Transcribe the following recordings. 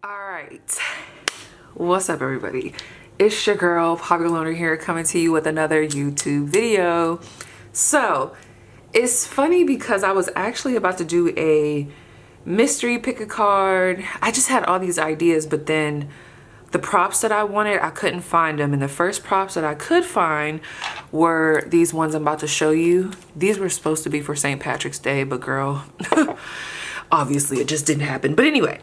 Alright, what's up everybody? It's your girl Popular Loner here, coming to you with another YouTube video. So it's funny because I was actually about to do a mystery pick a card. I just had all these ideas, but then the props that I wanted, I couldn't find them. And the first props that I could find were these ones I'm about to show you. These were supposed to be for St. Patrick's Day, but girl, obviously it just didn't happen. But anyway,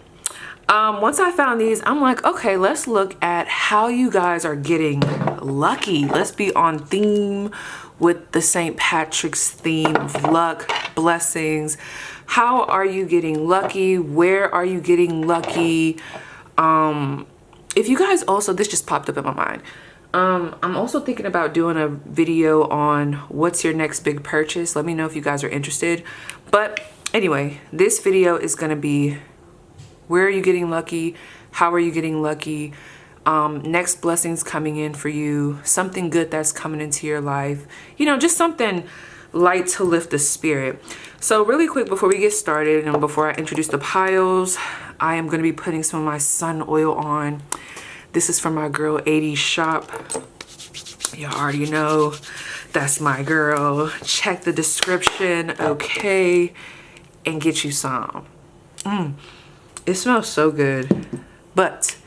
once I found these, I'm like, okay, let's look at how you guys are getting lucky. Let's be on theme with the St. Patrick's theme of luck, blessings. How are you getting lucky? Where are you getting lucky? If you guys also, this just popped up in my mind. I'm also thinking about doing a video on what's your next big purchase. Let me know if you guys are interested. But anyway, this video is going to be where are you getting lucky? How are you getting lucky? Next blessings coming in for you. Something good that's coming into your life. You know, just something light to lift the spirit. So really quick before we get started and before I introduce the piles, I am going to be putting some of my sun oil on. This is from my girl 80s shop. Y'all already know that's my girl. Check the description, okay, and get you some. It smells so good. But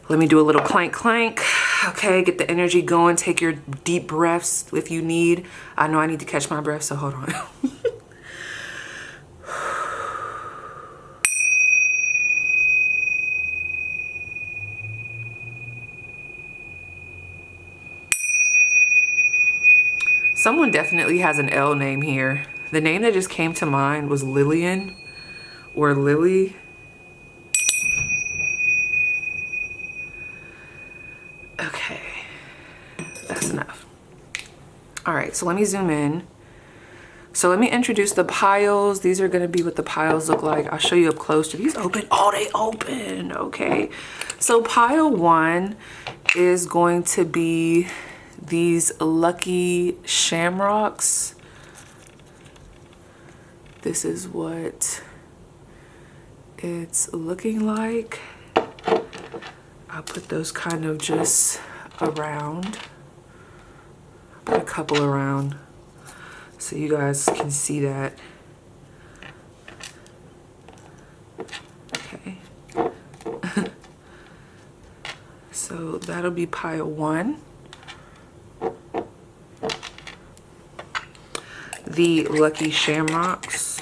let me do a little clank clank. Okay, get the energy going. Take your deep breaths if you need. I know I need to catch my breath, so hold on. Someone definitely has an L name here. The name that just came to mind was Lillian or Lily. Okay, that's enough. All right, so let me zoom in. So let me introduce the piles. These are gonna be what the piles look like. I'll show you up close. Do these open? Oh, they open, okay. So pile one is going to be these lucky shamrocks. This is what it's looking like. I'll put those kind of just around. Put a couple around so you guys can see that. Okay. So that'll be pile one. The lucky shamrocks.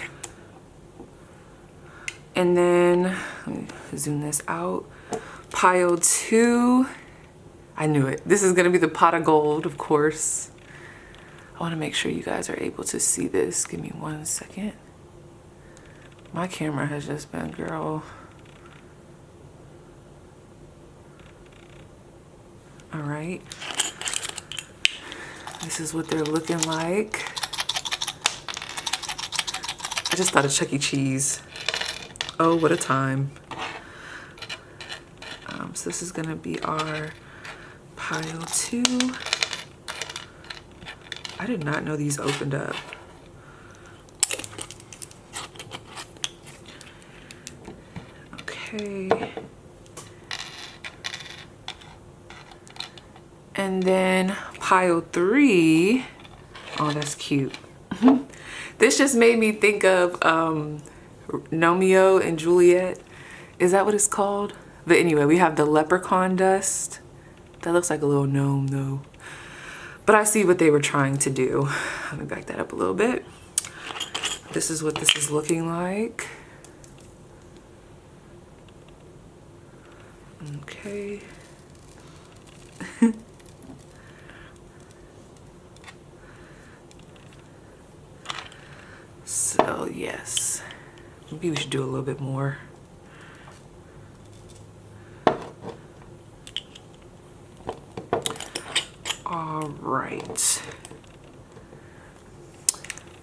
And then, let me zoom this out. Pile two. I knew it. This is gonna be the pot of gold, of course. I wanna make sure you guys are able to see this. Give me 1 second. My camera has just been, girl. All right. This is what they're looking like. I just thought of Chuck E. Cheese. Oh, what a time. So this is gonna be our pile two. I did not know these opened up. Okay. And then pile three. Oh, that's cute. This just made me think of Romeo and Juliet. Is that what it's called? But anyway, we have the leprechaun dust. That looks like a little gnome though. But I see what they were trying to do. Let me back that up a little bit. This is what this is looking like. Okay. So yes, maybe we should do a little bit more. All right.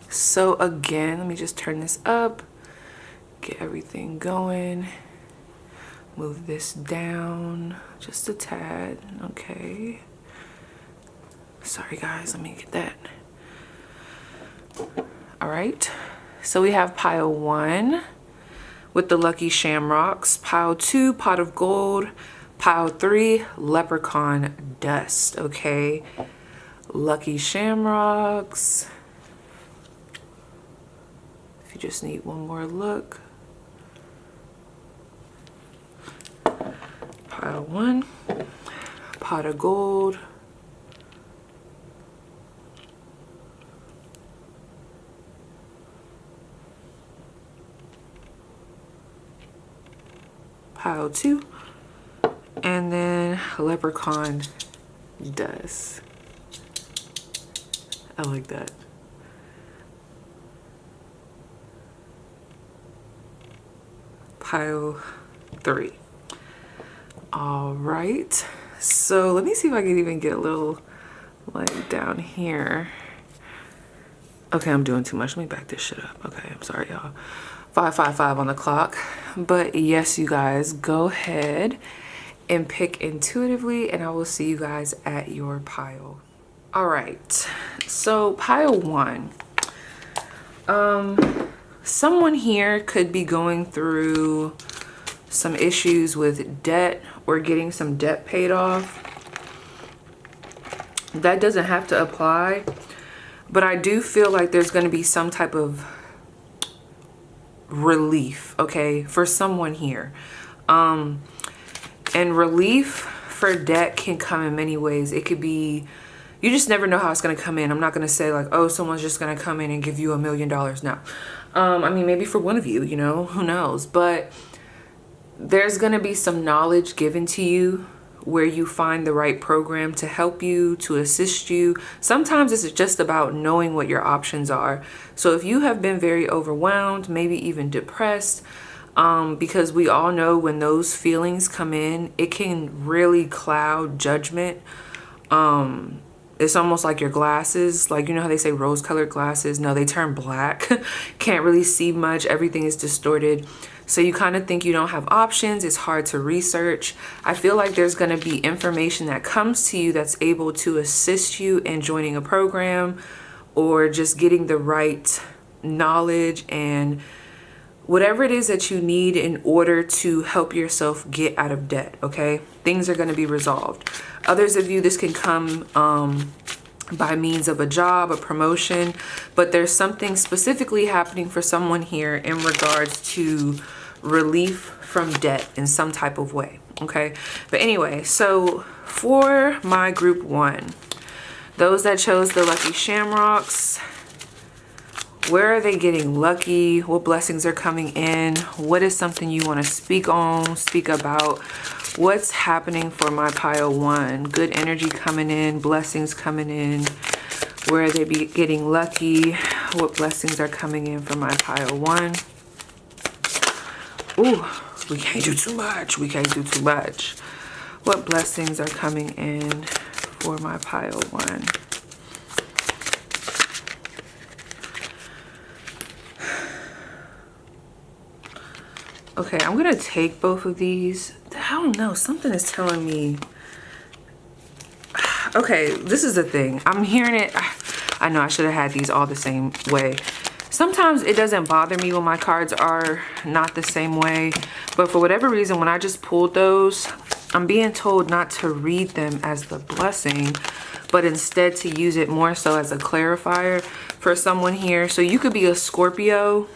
So again, let me just turn this up, get everything going. Move this down just a tad. Okay. Sorry guys, let me get that. All right. So we have pile one. with the lucky shamrocks. Pile 2, pot of gold. Pile 3, leprechaun dust. Okay, lucky shamrocks. If you just need one more look. Pile 1, pot of gold. Pile 2, and then leprechaun dust. I like that. Pile 3. All right, so let me see if I can even get a little like down here. Okay, I'm doing too much. Let me back this shit up. Okay, I'm sorry, y'all. 5:55 on the clock. But yes, you guys, go ahead and pick intuitively, and I will see you guys at your pile. All right, so pile 1. Someone here could be going through some issues with debt or getting some debt paid off. That doesn't have to apply, but I do feel like there's going to be some type of relief, okay, for someone here. And relief for debt can come in many ways. It could be, you just never know how it's going to come in. I'm not going to say like, oh, someone's just going to come in and give you $1 million. No. I mean, maybe for one of you, you know, who knows? But there's going to be some knowledge given to you where you find the right program to help you, to assist you. Sometimes it's just about knowing what your options are. So if you have been very overwhelmed, maybe even depressed, because we all know when those feelings come in, it can really cloud judgment. It's almost like your glasses, like, you know how they say rose-colored glasses? No, they turn black. Can't really see much. Everything is distorted. So you kind of think you don't have options. It's hard to research. I feel like there's going to be information that comes to you that's able to assist you in joining a program or just getting the right knowledge and whatever it is that you need in order to help yourself get out of debt, okay? Things are going to be resolved. Others of you, this can come by means of a job, a promotion, but there's something specifically happening for someone here in regards to relief from debt in some type of way, okay? But anyway, so for my group 1, those that chose the lucky shamrocks, where are they getting lucky? What blessings are coming in? What is something you want to speak on, speak about? What's happening for my pile 1? Good energy coming in, blessings coming in. Where are they getting lucky? What blessings are coming in for my pile 1? Ooh, we can't do too much. We can't do too much. What blessings are coming in for my pile 1? Okay, I'm gonna take both of these. I don't know, something is telling me. Okay, this is the thing. I'm hearing it. I know I should have had these all the same way. Sometimes it doesn't bother me when my cards are not the same way, but for whatever reason, when I just pulled those, I'm being told not to read them as the blessing, but instead to use it more so as a clarifier for someone here. So you could be a Scorpio.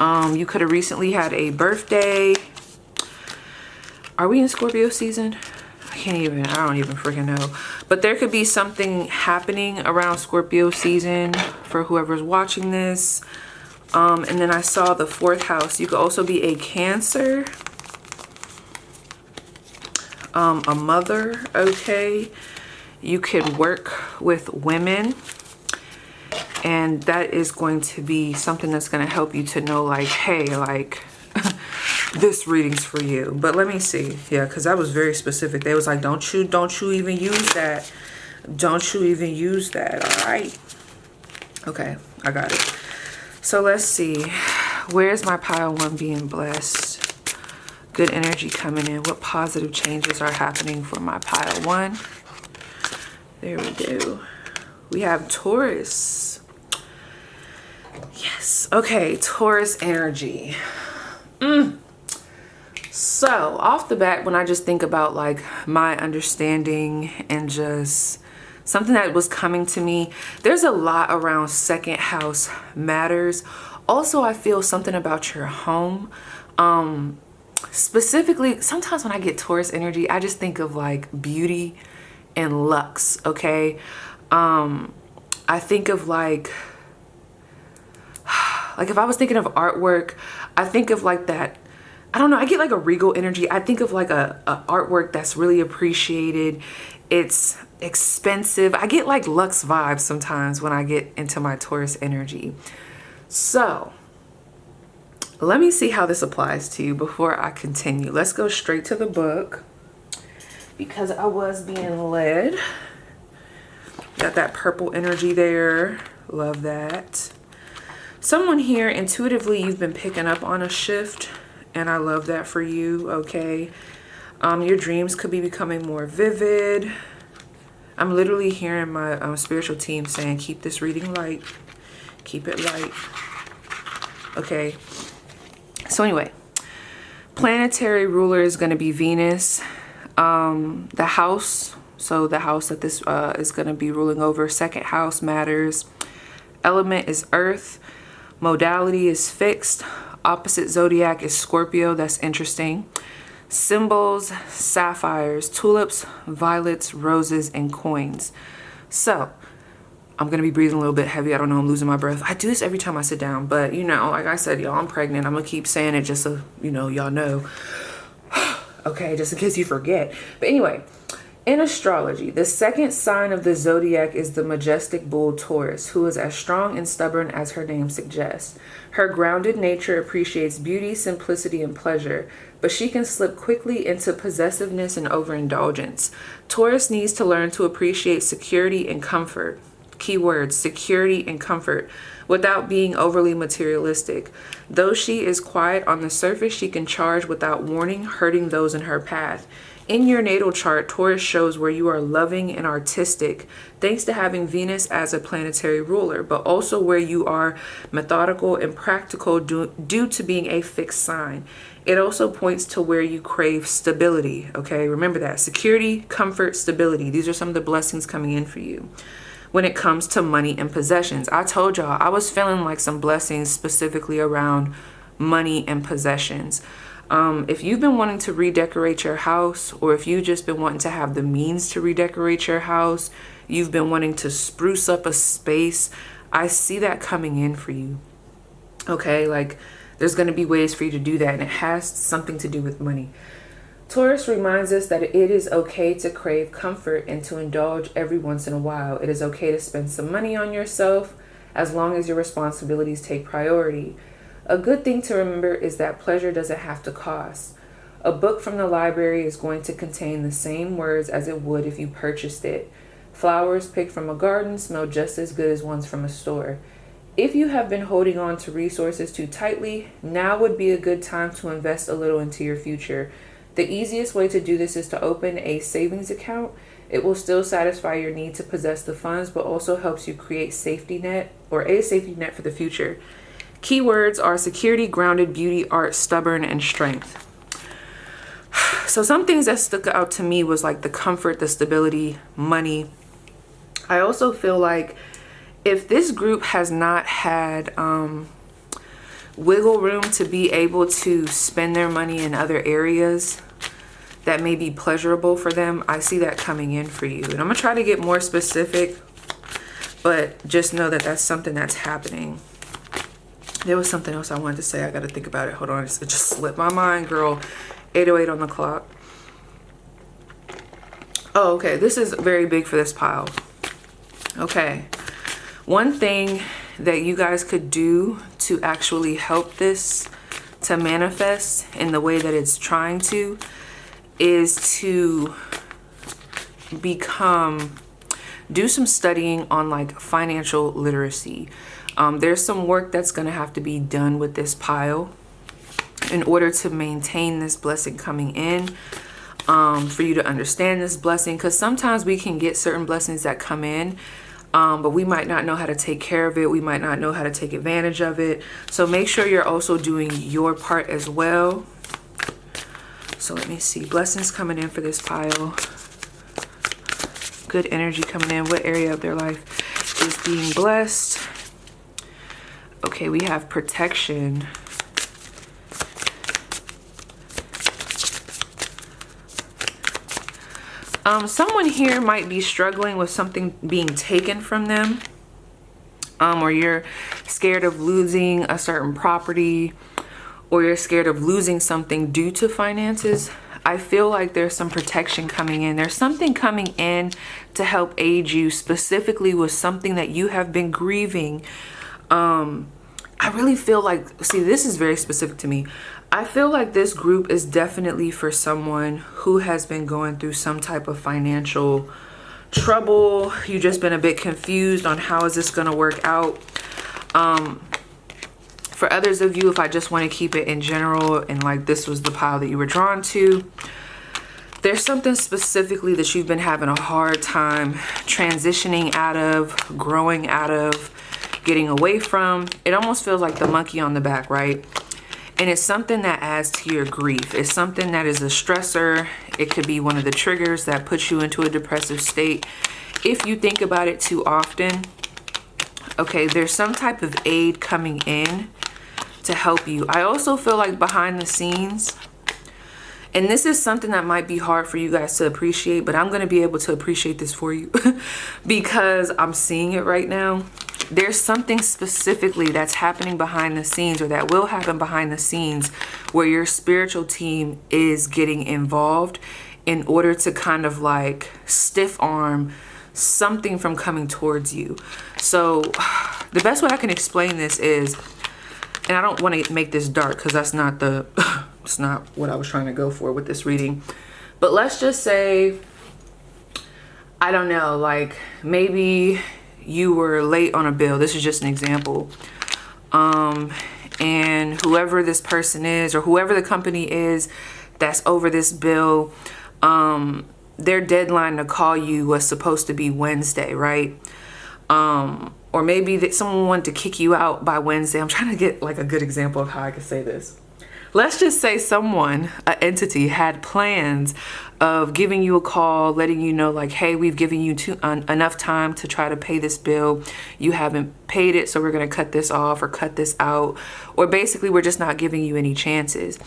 You could have recently had a birthday. Are we in Scorpio season? I don't even freaking know. But there could be something happening around Scorpio season for whoever's watching this. And then I saw the 4th house. You could also be a Cancer. A mother, okay. You could work with women. And that is going to be something that's going to help you to know, like, hey, like, this reading's for you. But let me see. Yeah, because that was very specific. They was like, don't you even use that. Don't you even use that. All right. Okay, I got it. So let's see. Where's my pile 1 being blessed? Good energy coming in. What positive changes are happening for my pile 1? There we go. We have Taurus. Yes. Okay, Taurus energy. So off the bat, when I just think about like my understanding and just something that was coming to me, there's a lot around second house matters. Also, I feel something about your home. Specifically, sometimes when I get Taurus energy, I just think of like beauty and luxe, okay? I think of like if I was thinking of artwork, I think of like that, I don't know, I get like a regal energy. I think of like a artwork that's really appreciated. It's expensive. I get like luxe vibes sometimes when I get into my Taurus energy. So let me see how this applies to you before I continue. Let's go straight to the book because I was being led. Got that purple energy there. Love that. Someone here, intuitively, you've been picking up on a shift, and I love that for you, okay? Your dreams could be becoming more vivid. I'm literally hearing my spiritual team saying, keep this reading light. Keep it light. Okay. So anyway, planetary ruler is going to be Venus. The house, so the house that this is going to be ruling over, second house matters. Element is earth. Modality is fixed. Opposite zodiac is Scorpio. That's interesting. Symbols, sapphires, tulips, violets, roses, and coins. So I'm going to be breathing a little bit heavy. I don't know. I'm losing my breath. I do this every time I sit down. But, you know, like I said, y'all, I'm pregnant. I'm going to keep saying it just so, you know, y'all know. Okay, just in case you forget. But anyway, in astrology, the second sign of the zodiac is the majestic bull Taurus, who is as strong and stubborn as her name suggests. Her grounded nature appreciates beauty, simplicity, and pleasure, but she can slip quickly into possessiveness and overindulgence. Taurus needs to learn to appreciate security and comfort. Keywords, security and comfort, without being overly materialistic. Though she is quiet on the surface, she can charge without warning, hurting those in her path. In your natal chart, Taurus shows where you are loving and artistic, thanks to having Venus as a planetary ruler, but also where you are methodical and practical due to being a fixed sign. It also points to where you crave stability, okay? Remember that. Security, comfort, stability. These are some of the blessings coming in for you. When it comes to money and possessions, I told y'all I was feeling like some blessings specifically around money and possessions. If you've been wanting to redecorate your house, or if you've just been wanting to have the means to redecorate your house, you've been wanting to spruce up a space, I see that coming in for you. Okay, like there's going to be ways for you to do that, and it has something to do with money. Taurus reminds us that it is okay to crave comfort and to indulge every once in a while. It is okay to spend some money on yourself as long as your responsibilities take priority. A good thing to remember is that pleasure doesn't have to cost. A book from the library is going to contain the same words as it would if you purchased it. Flowers picked from a garden smell just as good as ones from a store. If you have been holding on to resources too tightly, now would be a good time to invest a little into your future. The easiest way to do this is to open a savings account. It will still satisfy your need to possess the funds, but also helps you create a safety net for the future. Keywords are security, grounded, beauty, art, stubborn, and strength. So some things that stuck out to me was like the comfort, the stability, money. I also feel like if this group has not had wiggle room to be able to spend their money in other areas that may be pleasurable for them, I see that coming in for you. And I'm gonna try to get more specific, but just know that that's something that's happening. There was something else I wanted to say. I got to think about it. Hold on. It just slipped my mind, girl. 8:08 on the clock. Oh, okay. This is very big for this pile. Okay. One thing that you guys could do to actually help this to manifest in the way that it's trying to is to do some studying on like financial literacy. There's some work that's going to have to be done with this pile in order to maintain this blessing coming in, for you to understand this blessing, because sometimes we can get certain blessings that come in but we might not know how to take care of it. We might not know how to take advantage of it. So make sure you're also doing your part as well. So let me see. Blessings coming in for this pile. Good energy coming in. What area of their life is being blessed? Okay, we have protection. Someone here might be struggling with something being taken from them, or you're scared of losing a certain property, or you're scared of losing something due to finances. I feel like there's some protection coming in. There's something coming in to help aid you specifically with something that you have been grieving. I really feel like, see, this is very specific to me. I feel like this group is definitely for someone who has been going through some type of financial trouble. You've just been a bit confused on how is this going to work out. For others of you, if I just want to keep it in general and like this was the pile that you were drawn to, there's something specifically that you've been having a hard time transitioning out of, growing out of, getting away from. It almost feels like the monkey on the back, right? And it's something that adds to your grief. It's something that is a stressor. It could be one of the triggers that puts you into a depressive state if you think about it too often. Okay, there's some type of aid coming in to help you. I also feel like behind the scenes, and this is something that might be hard for you guys to appreciate, but I'm going to be able to appreciate this for you because I'm seeing it right now. There's something specifically that's happening behind the scenes, or that will happen behind the scenes, where your spiritual team is getting involved in order to kind of like stiff arm something from coming towards you. So the best way I can explain this is, and I don't want to make this dark because that's not the it's not what I was trying to go for with this reading, but let's just say, I don't know, like maybe you were late on a bill. This is just an example. And whoever this person is, or whoever the company is that's over this bill, their deadline to call you was supposed to be Wednesday, right? Or maybe that someone wanted to kick you out by Wednesday. I'm trying to get like a good example of how I can say this. Let's just say someone, an entity, had plans of giving you a call, letting you know like, hey, we've given you enough time to try to pay this bill. You haven't paid it, so we're going to cut this off or cut this out. Or basically, we're just not giving you any chances.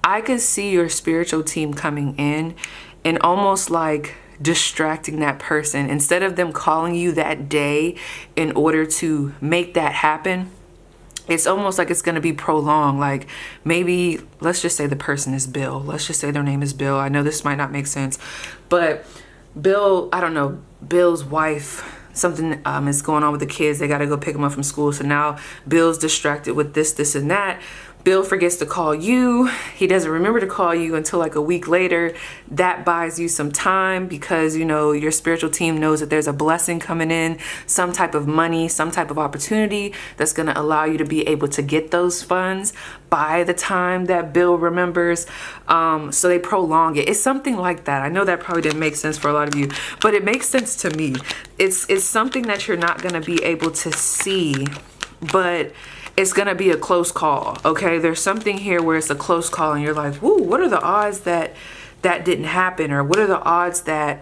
I could see your spiritual team coming in and almost like distracting that person. Instead of them calling you that day in order to make that happen, it's almost like it's going to be prolonged. Like maybe, let's just say the person is Bill. Let's just say their name is Bill. I know this might not make sense, but Bill, I don't know, Bill's wife, something is going on with the kids. They got to go pick them up from school. So now Bill's distracted with this, and that. Bill forgets to call you. He doesn't remember to call you until like a week later. That buys you some time because, you know, your spiritual team knows that there's a blessing coming in, some type of money, some type of opportunity that's going to allow you to be able to get those funds by the time that Bill remembers. So they prolong it. It's something like that. I know that probably didn't make sense for a lot of you, but it makes sense to me. It's something that you're not going to be able to see, but it's going to be a close call. Okay. There's something here where it's a close call and you're like, woo, what are the odds that that didn't happen? Or what are the odds that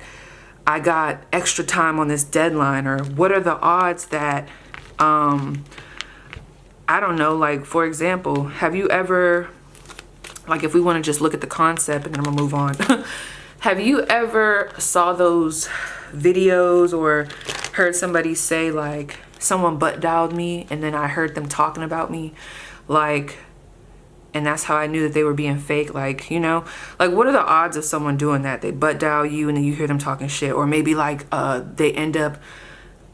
I got extra time on this deadline? Or what are the odds that, I don't know, like, for example, have you ever, like, if we want to just look at the concept and then I'm gonna move on. Have you ever saw those videos or heard somebody say like, someone butt dialed me and then I heard them talking about me, like, and that's how I knew that they were being fake? Like, you know, like, what are the odds of someone doing that? They butt dial you and then you hear them talking shit. Or maybe like they end up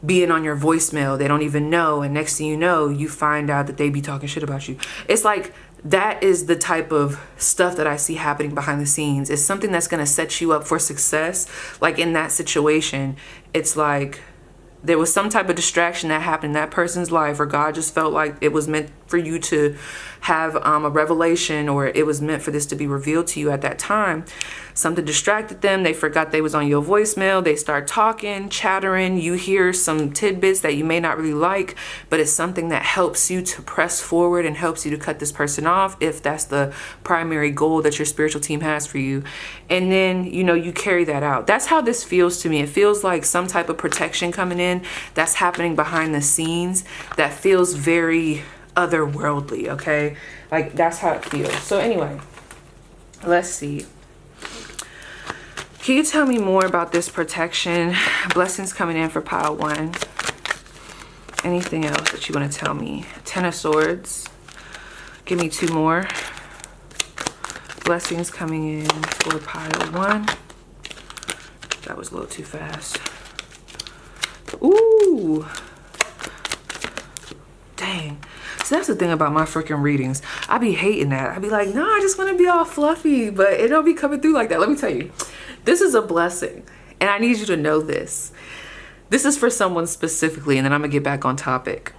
being on your voicemail, they don't even know, and next thing you know, you find out that they be talking shit about you. It's like, that is the type of stuff that I see happening behind the scenes. It's something that's going to set you up for success. Like in that situation, it's like there was some type of distraction that happened in that person's life, or God just felt like it was meant for you to have a revelation, or it was meant for this to be revealed to you at that time. Something distracted them. They forgot they was on your voicemail. They start talking, chattering. You hear some tidbits that you may not really like, but it's something that helps you to press forward and helps you to cut this person off if that's the primary goal that your spiritual team has for you. And then, you know, you carry that out. That's how this feels to me. It feels like some type of protection coming in that's happening behind the scenes that feels very otherworldly, okay? Like, that's how it feels. So anyway, let's see. Can you tell me more about this protection? Blessings coming in for pile 1. Anything else that you want to tell me? 10 of Swords. Give me 2 more. Blessings coming in for pile 1. That was a little too fast. Ooh. Dang. So that's the thing about my freaking readings. I be hating that. I be like, no, I just want to be all fluffy, but it don't be coming through like that. Let me tell you, this is a blessing, and I need you to know this. This is for someone specifically, and then I'm gonna get back on topic.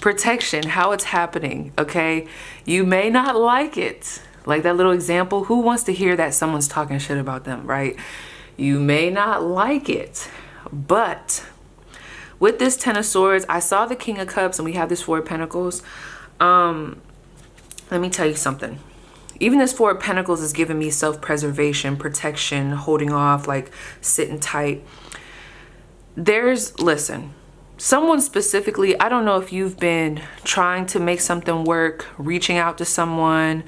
Protection, how it's happening, okay? You may not like it. Like that little example, who wants to hear that someone's talking shit about them, right? You may not like it, but with this 10 of Swords, I saw the King of Cups and we have this 4 of Pentacles. Let me tell you something. Even this 4 of Pentacles is giving me self-preservation, protection, holding off, like sitting tight. Listen, someone specifically, I don't know if you've been trying to make something work, reaching out to someone,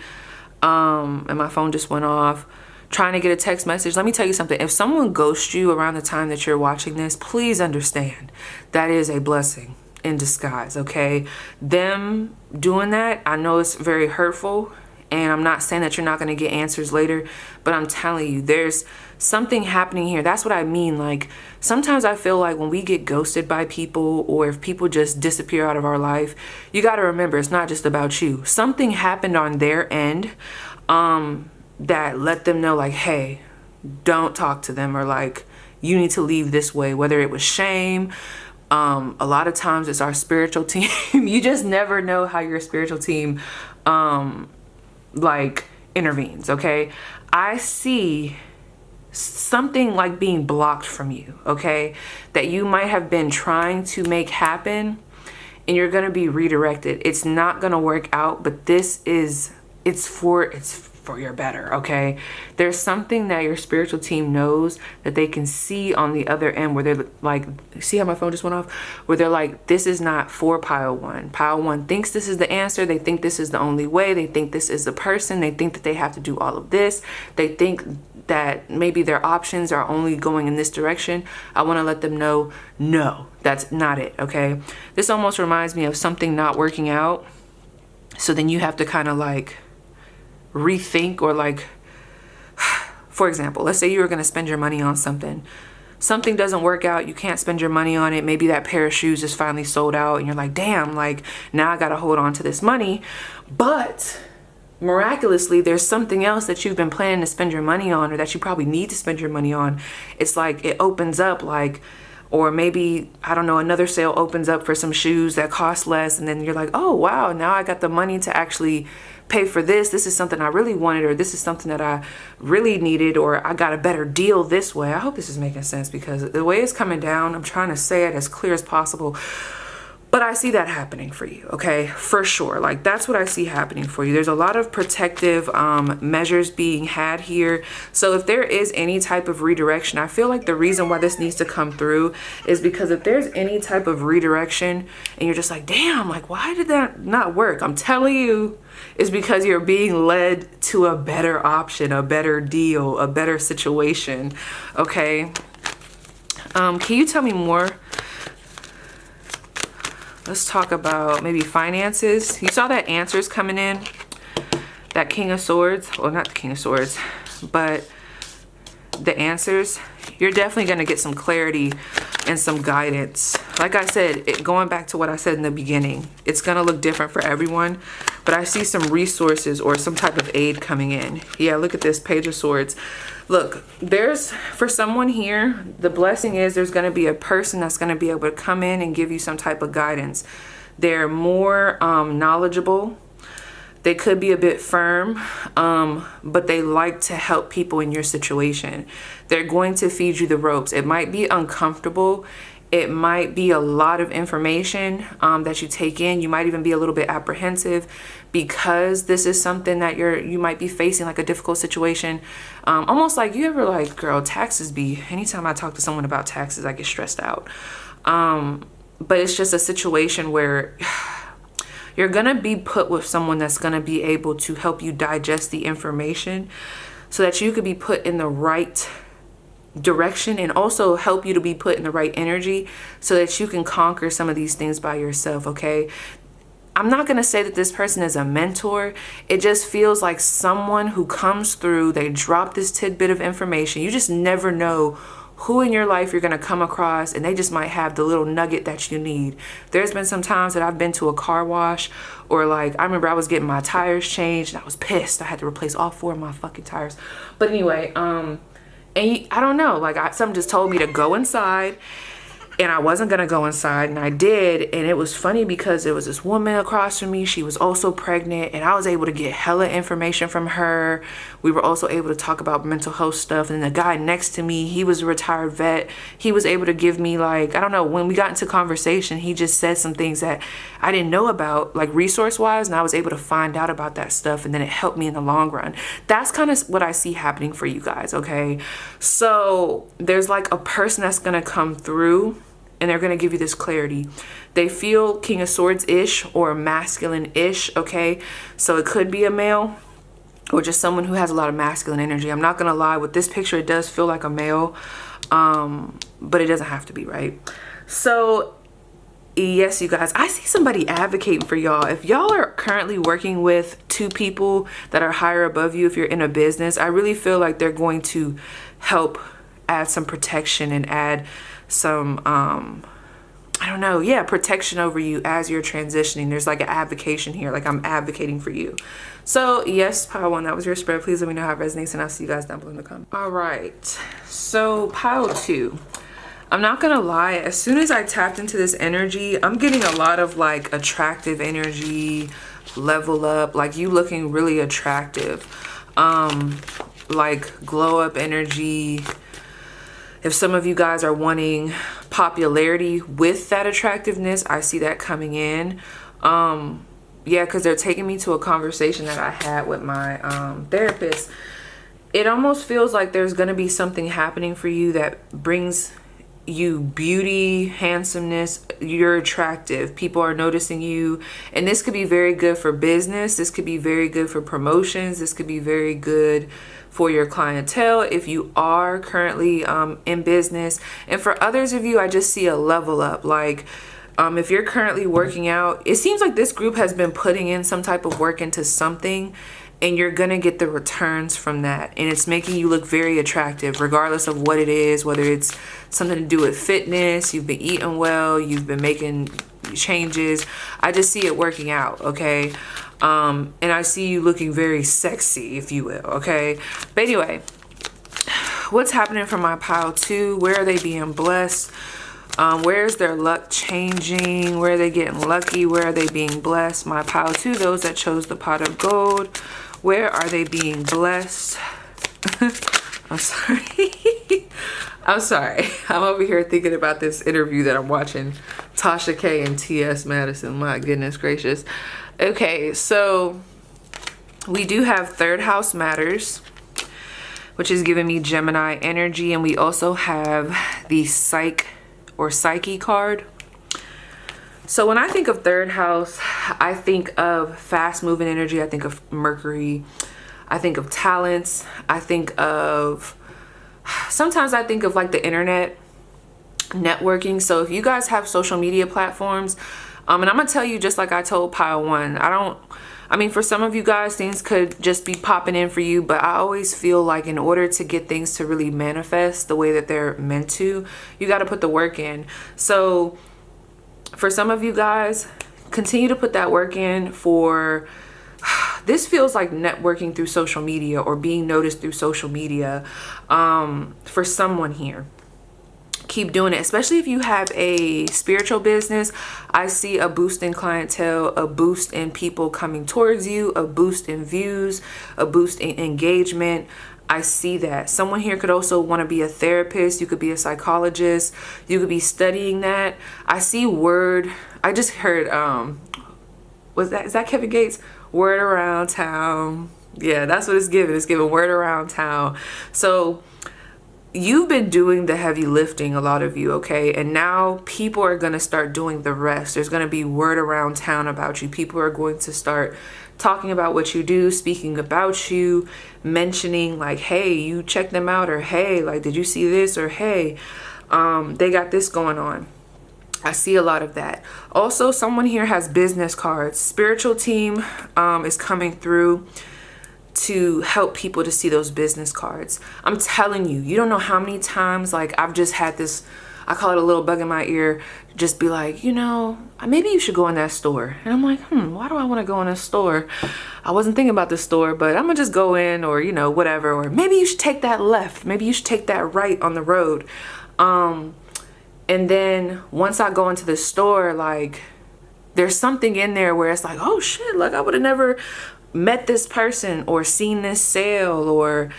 and my phone just went off, trying to get a text message. Let me tell you something. If someone ghosts you around the time that you're watching this, please understand that is a blessing in disguise, okay? Them doing that, I know it's very hurtful, and I'm not saying that you're not going to get answers later, but I'm telling you, there's something happening here. That's what I mean. Like, sometimes I feel like when we get ghosted by people, or if people just disappear out of our life, you got to remember, it's not just about you. Something happened on their end, that let them know, like, hey, don't talk to them, or like, you need to leave this way, whether it was shame. A lot of times it's our spiritual team. You just never know how your spiritual team like intervenes, okay? I see something like being blocked from you, okay, that you might have been trying to make happen, and you're gonna be redirected. It's not gonna work out, but this is, it's for your better, okay? There's something that your spiritual team knows that they can see on the other end, where they're like, see how my phone just went off? Where they're like, this is not for pile 1. Pile 1 thinks this is the answer. They think this is the only way. They think this is the person. They think that they have to do all of this. They think that maybe their options are only going in this direction. I want to let them know, no, that's not it, okay? This almost reminds me of something not working out. So then you have to kind of like rethink, or like, for example, let's say you were going to spend your money on something. Something doesn't work out. You can't spend your money on it. Maybe that pair of shoes is finally sold out, and you're like, damn, like, now I got to hold on to this money. But miraculously, there's something else that you've been planning to spend your money on, or that you probably need to spend your money on. It's like it opens up, like, or maybe, I don't know, another sale opens up for some shoes that cost less, and then you're like, oh wow, now I got the money to actually pay for this. This is something I really wanted, or this is something that I really needed, or I got a better deal this way. I hope this is making sense, because the way it's coming down, I'm trying to say it as clear as possible. But I see that happening for you, okay? For sure. Like, that's what I see happening for you. There's a lot of protective measures being had here. So if there is any type of redirection, I feel like the reason why this needs to come through is because if there's any type of redirection and you're just like, damn, like, why did that not work? I'm telling you, it's because you're being led to a better option, a better deal, a better situation, okay? Can you tell me more? Let's talk about maybe finances. You saw that answers coming in, that King of Swords. Well, not the King of Swords, but the answers. You're definitely going to get some clarity and some guidance. Like I said, going back to what I said in the beginning, it's going to look different for everyone, but I see some resources or some type of aid coming in. Yeah, look at this Page of Swords. Look, there's, for someone here, the blessing is there's going to be a person that's going to be able to come in and give you some type of guidance. They're more knowledgeable. They could be a bit firm, but they like to help people in your situation. They're going to feed you the ropes. It might be uncomfortable. It might be a lot of information that you take in. You might even be a little bit apprehensive because this is something that you might be facing, like a difficult situation. Almost like, you ever like, girl, taxes anytime I talk to someone about taxes, I get stressed out. But it's just a situation where you're going to be put with someone that's going to be able to help you digest the information so that you could be put in the right direction, and also help you to be put in the right energy so that you can conquer some of these things by yourself, okay? I'm not going to say that this person is a mentor. It just feels like someone who comes through, they drop this tidbit of information. You just never know who in your life you're going to come across, and they just might have the little nugget that you need. There's been some times that I've been to a car wash, or like, I remember I was getting my tires changed and I was pissed. I had to replace all 4 of my fucking tires. But anyway, and I don't know, like something just told me to go inside, and I wasn't gonna go inside, and I did. And it was funny because there was this woman across from me. She was also pregnant, and I was able to get hella information from her. We were also able to talk about mental health stuff. And the guy next to me, he was a retired vet. He was able to give me, like, I don't know, when we got into conversation, he just said some things that I didn't know about, like resource wise, and I was able to find out about that stuff, and then it helped me in the long run. That's kind of what I see happening for you guys, okay? So there's like a person that's gonna come through, and they're going to give you this clarity. They feel King of Swords-ish or masculine-ish, okay? So it could be a male or just someone who has a lot of masculine energy. I'm not going to lie. With this picture, it does feel like a male, but it doesn't have to be, right? So, yes, you guys, I see somebody advocating for y'all. If y'all are currently working with 2 people that are higher above you, if you're in a business, I really feel like they're going to help add some protection and add some I don't know, yeah, protection over you as you're transitioning. There's like an advocation here, like I'm advocating for you. So yes, pile 1, that was your spread. Please let me know how it resonates, and I'll see you guys down below in the comments. All right, so pile 2, I'm not gonna lie, as soon as I tapped into this energy, I'm getting a lot of like attractive energy, level up, like you looking really attractive, like glow up energy. If some of you guys are wanting popularity with that attractiveness, I see that coming in. Yeah, because they're taking me to a conversation that I had with my therapist. It almost feels like there's going to be something happening for you that brings you beauty, handsomeness. You're attractive. People are noticing you. And this could be very good for business. This could be very good for promotions. This could be very good for your clientele if you are currently in business. And for others of you, I just see a level up. Like if you're currently working out, it seems like this group has been putting in some type of work into something, and you're gonna get the returns from that, and it's making you look very attractive regardless of what it is, whether it's something to do with fitness, you've been eating well, you've been making changes. I just see it working out, okay? And I see you looking very sexy, if you will, okay? But anyway, what's happening for my pile 2? Where are they being blessed? Where's their luck changing? Where are they getting lucky? Where are they being blessed? My pile 2, those that chose the pot of gold, where are they being blessed? I'm sorry. I'm sorry. I'm over here thinking about this interview that I'm watching, Tasha K and T.S. Madison. My goodness gracious. Okay, so we do have 3rd house matters, which is giving me Gemini energy, and we also have the psych or psyche card. So when I think of 3rd house, I think of fast moving energy. I think of Mercury. I think of talents. I think of, sometimes I think of like the internet, networking. So if you guys have social media platforms, and I'm gonna tell you, just like I told pile 1, I mean, for some of you guys, things could just be popping in for you, but I always feel like in order to get things to really manifest the way that they're meant to, you got to put the work in. So for some of you guys, continue to put that work in. For this feels like networking through social media or being noticed through social media for someone here. keep doing it, especially if you have a spiritual business. I see a boost in clientele, a boost in people coming towards you, a boost in views, a boost in engagement. I see that. Someone here could also want to be a therapist. You could be a psychologist. You could be studying that. I see word. I just heard, is that Kevin Gates? Word around town. Yeah, that's what it's giving. It's giving word around town. So you've been doing the heavy lifting, a lot of you, okay? And now people are going to start doing the rest. There's going to be word around town about you. People are going to start talking about what you do, speaking about you, mentioning like, hey, you check them out, or hey, like, did you see this, or hey, they got this going on. I see a lot of that. Also, someone here has business cards. Spiritual team is coming through to help people to see those business cards. I'm telling you, you don't know how many times, like, I've just had this, I call it a little bug in my ear, just be like, you know, maybe you should go in that store. And I'm like, why do I want to go in a store? I wasn't thinking about the store, but I'm gonna just go in, or, you know, whatever. Or maybe you should take that left. Maybe you should take that right on the road. And then once I go into the store, like, there's something in there where it's like, oh shit, like, I would have never met this person or seen this sale or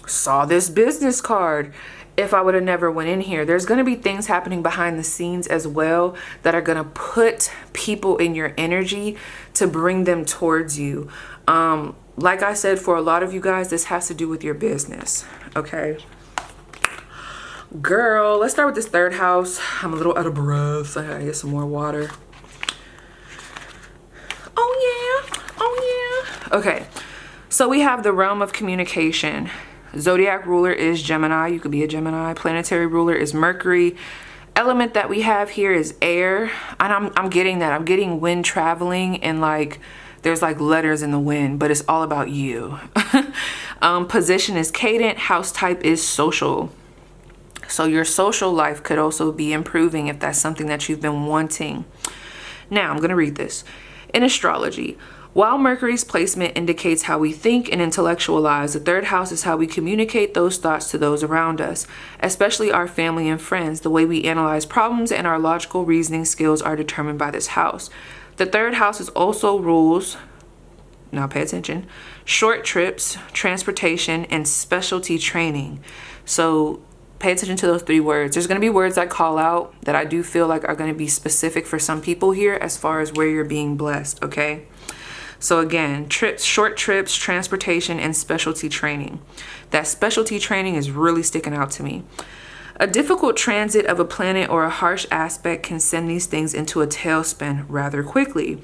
saw this business card if I would have never went in here. There's going to be things happening behind the scenes as well that are going to put people in your energy to bring them towards you. Like I said, for a lot of you guys, this has to do with your business. Okay. Girl, let's start with this third house. I'm a little out of breath. I gotta get some more water. Oh yeah. Oh yeah. Okay. So we have the realm of communication. Zodiac ruler is Gemini. You could be a Gemini. Planetary ruler is Mercury. Element that we have here is air. And I'm getting that. I'm getting wind traveling, and like there's like letters in the wind, but it's all about you. Position is cadent. House type is social. So your social life could also be improving if that's something that you've been wanting. Now I'm going to read this. In astrology, while Mercury's placement indicates how we think and intellectualize, the third house is how we communicate those thoughts to those around us, especially our family and friends. The way we analyze problems and our logical reasoning skills are determined by this house. The third house is also rules, now pay attention, short trips, transportation, and specialty training. So pay attention to those three words. There's going to be words I call out that I do feel like are going to be specific for some people here as far as where you're being blessed, okay? So again, trips, short trips, transportation, and specialty training. That specialty training is really sticking out to me. A difficult transit of a planet or a harsh aspect can send these things into a tailspin rather quickly,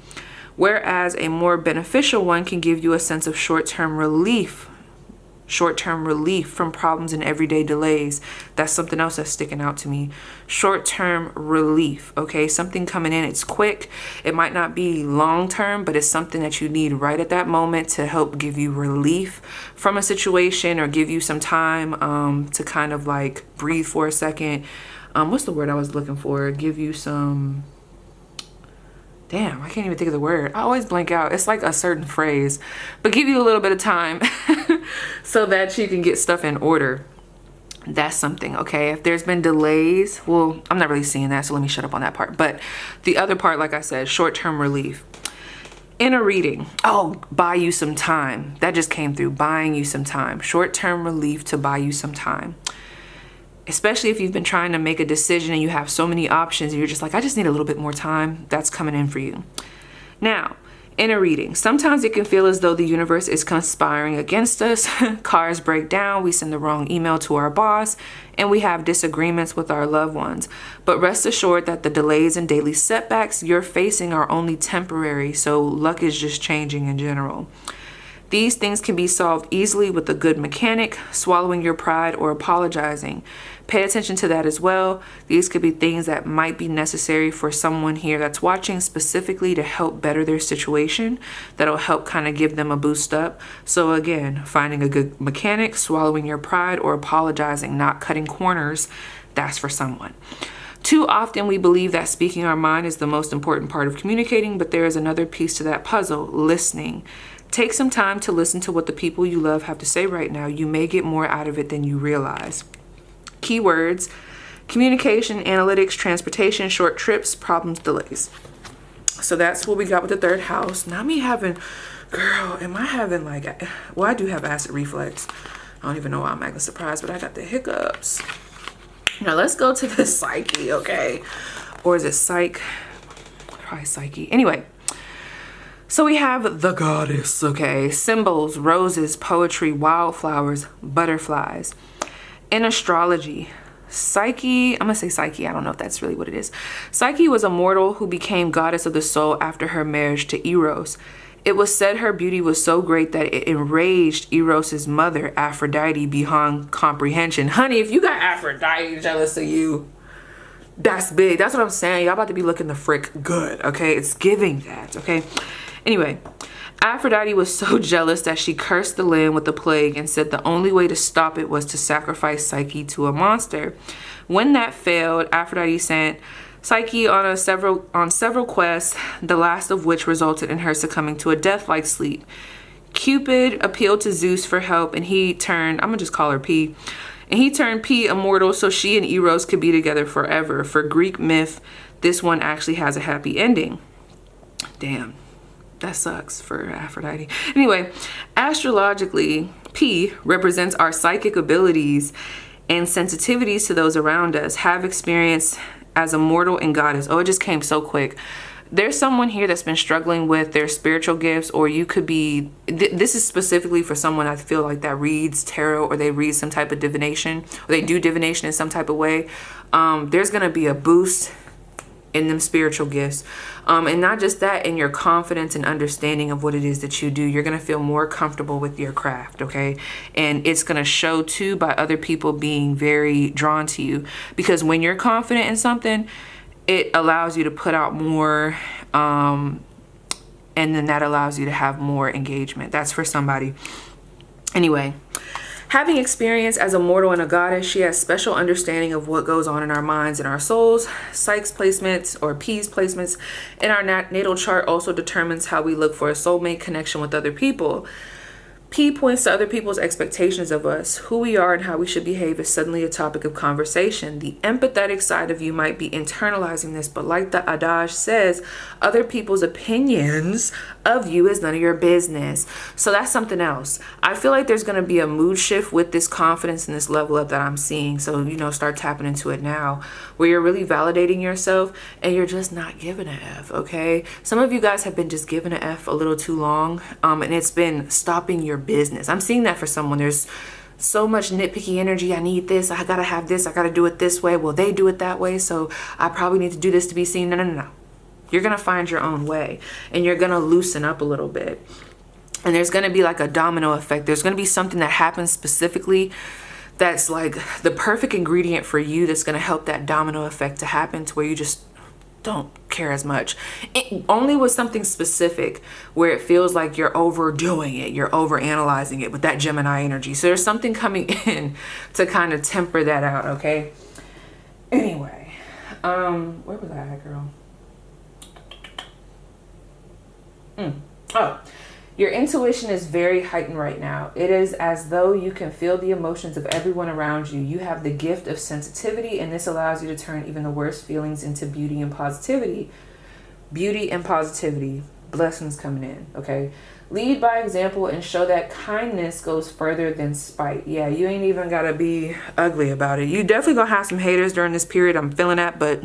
whereas a more beneficial one can give you a sense of short-term relief from problems and everyday delays. That's something else that's sticking out to me. Short-term relief, okay? Something coming in, it's quick. It might not be long-term, but it's something that you need right at that moment to help give you relief from a situation or give you some time to kind of like breathe for a second. What's the word I was looking for? Give you some... Damn, I can't even think of the word. I always blank out. It's like a certain phrase, but give you a little bit of time so that you can get stuff in order. That's something, okay? If there's been delays, well, I'm not really seeing that, so let me shut up on that part. But the other part, like I said, short-term relief. In a reading, buy you some time. That just came through, buying you some time. Short-term relief to buy you some time. Especially if you've been trying to make a decision and you have so many options and you're just like, I just need a little bit more time. That's coming in for you. Now, in a reading, sometimes it can feel as though the universe is conspiring against us. Cars break down, we send the wrong email to our boss, and we have disagreements with our loved ones. But rest assured that the delays and daily setbacks you're facing are only temporary, so luck is just changing in general. These things can be solved easily with a good mechanic, swallowing your pride, or apologizing. Pay attention to that as well. These could be things that might be necessary for someone here that's watching specifically to help better their situation. That'll help kind of give them a boost up. So again, finding a good mechanic, swallowing your pride, or apologizing, not cutting corners, that's for someone. Too often we believe that speaking our mind is the most important part of communicating, but there is another piece to that puzzle, listening. Take some time to listen to what the people you love have to say right now. You may get more out of it than you realize. Keywords: communication, analytics, transportation, short trips, problems, delays. So that's what we got with the third house. Now me having, girl, am I having like, well, I do have acid reflux. I don't even know why I'm acting surprised, but I got the hiccups. Now let's go to the psyche, okay? Or is it psych? Probably psyche. Anyway, so we have the goddess, okay? Symbols, roses, poetry, wildflowers, butterflies. In astrology, Psyche, I'm gonna say Psyche, I don't know if that's really what it is. Psyche was a mortal who became goddess of the soul after her marriage to Eros. It was said her beauty was so great that it enraged Eros's mother, Aphrodite, beyond comprehension. Honey, if you got Aphrodite jealous of you, that's big. That's what I'm saying. Y'all about to be looking the frick good, okay? It's giving that, okay? Anyway, Aphrodite was so jealous that she cursed the land with the plague and said the only way to stop it was to sacrifice Psyche to a monster. When that failed, Aphrodite sent Psyche on several quests, the last of which resulted in her succumbing to a death-like sleep. Cupid appealed to Zeus for help, and he turned, I'm gonna just call her P, and he turned P immortal so she and Eros could be together forever. For Greek myth, this one actually has a happy ending. Damn, that sucks for Aphrodite. Anyway, astrologically, P represents our psychic abilities and sensitivities to those around us, have experience as a mortal and goddess. Oh, it just came so quick. There's someone here that's been struggling with their spiritual gifts, or you could be, this is specifically for someone I feel like that reads tarot, or they read some type of divination, or they do divination in some type of way. There's gonna be a boost in them spiritual gifts. And not just that, in your confidence and understanding of what it is that you do. You're gonna feel more comfortable with your craft, okay? And it's gonna show too by other people being very drawn to you. Because when you're confident in something, it allows you to put out more, and then that allows you to have more engagement. That's for somebody. Anyway, having experience as a mortal and a goddess, she has special understanding of what goes on in our minds and our souls. Psyche's placements, or P's placements, in our natal chart also determines how we look for a soulmate connection with other people. P points to other people's expectations of us. Who we are and how we should behave is suddenly a topic of conversation. The empathetic side of you might be internalizing this, but like the adage says, other people's opinions of you is none of your business. So that's something else. I feel like there's going to be a mood shift with this confidence and this level up that I'm seeing. So, you know, start tapping into it now, where you're really validating yourself and you're just not giving an F, okay? Some of you guys have been just giving an F a little too long, and it's been stopping your business. I'm seeing that for someone. There's so much nitpicky energy. I need this. I gotta have this. I gotta do it this way. Well, they do it that way, so I probably need to do this to be seen. No. You're gonna find your own way, and you're gonna loosen up a little bit. And there's gonna be like a domino effect. There's gonna be something that happens specifically that's like the perfect ingredient for you, that's gonna help that domino effect to happen, to where you just don't care as much. It only with something specific where it feels like you're overdoing it, you're over analyzing it with that Gemini energy. So there's something coming in to kind of temper that out, okay? Anyway, where was I at, girl? Oh, your intuition is very heightened right now. It is as though you can feel the emotions of everyone around you. You have the gift of sensitivity, and this allows you to turn even the worst feelings into beauty and positivity. Beauty and positivity. Blessings coming in, okay? Lead by example and show that kindness goes further than spite. Yeah, you ain't even gotta be ugly about it. You definitely gonna have some haters during this period. I'm feeling that, but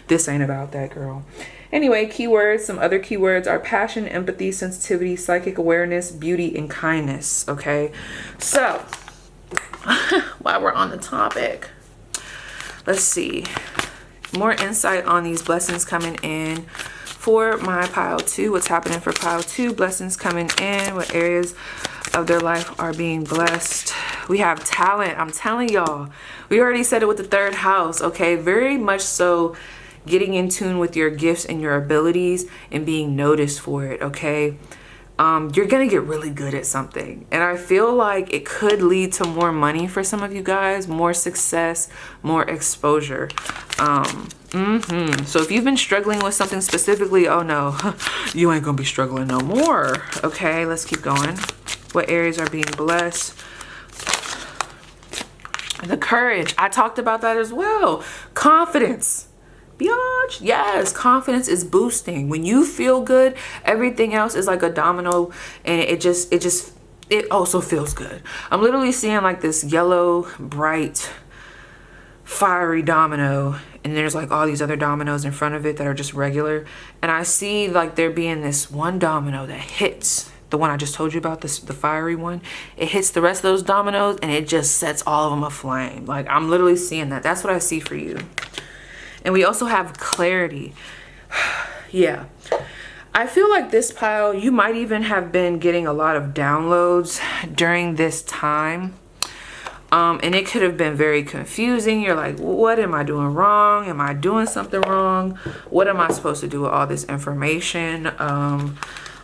this ain't about that, girl. Anyway, keywords, some other keywords are passion, empathy, sensitivity, psychic awareness, beauty, and kindness, okay? So, while we're on the topic, let's see. More insight on these blessings coming in for my pile 2. What's happening for pile 2? Blessings coming in. What areas of their life are being blessed? We have talent. I'm telling y'all. We already said it with the third house, okay? Very much so getting in tune with your gifts and your abilities and being noticed for it, okay? You're gonna get really good at something, and I feel like it could lead to more money for some of you guys, more success, more exposure. So if you've been struggling with something specifically, oh no, you ain't gonna be struggling no more. Okay, let's keep going. What areas are being blessed? The courage, I talked about that as well. Confidence. Biatch. Yes, confidence is boosting. When you feel good, everything else is like a domino, and it also feels good. I'm literally seeing like this yellow, bright, fiery domino, and there's like all these other dominoes in front of it that are just regular. And I see like there being this one domino that hits the one I just told you about, this, the fiery one. It hits the rest of those dominoes and it just sets all of them aflame. Like, I'm literally seeing that. That's what I see for you. And we also have clarity. Yeah. I feel like this pile, you might even have been getting a lot of downloads during this time. And it could have been very confusing. You're like, what am I doing wrong? Am I doing something wrong? What am I supposed to do with all this information?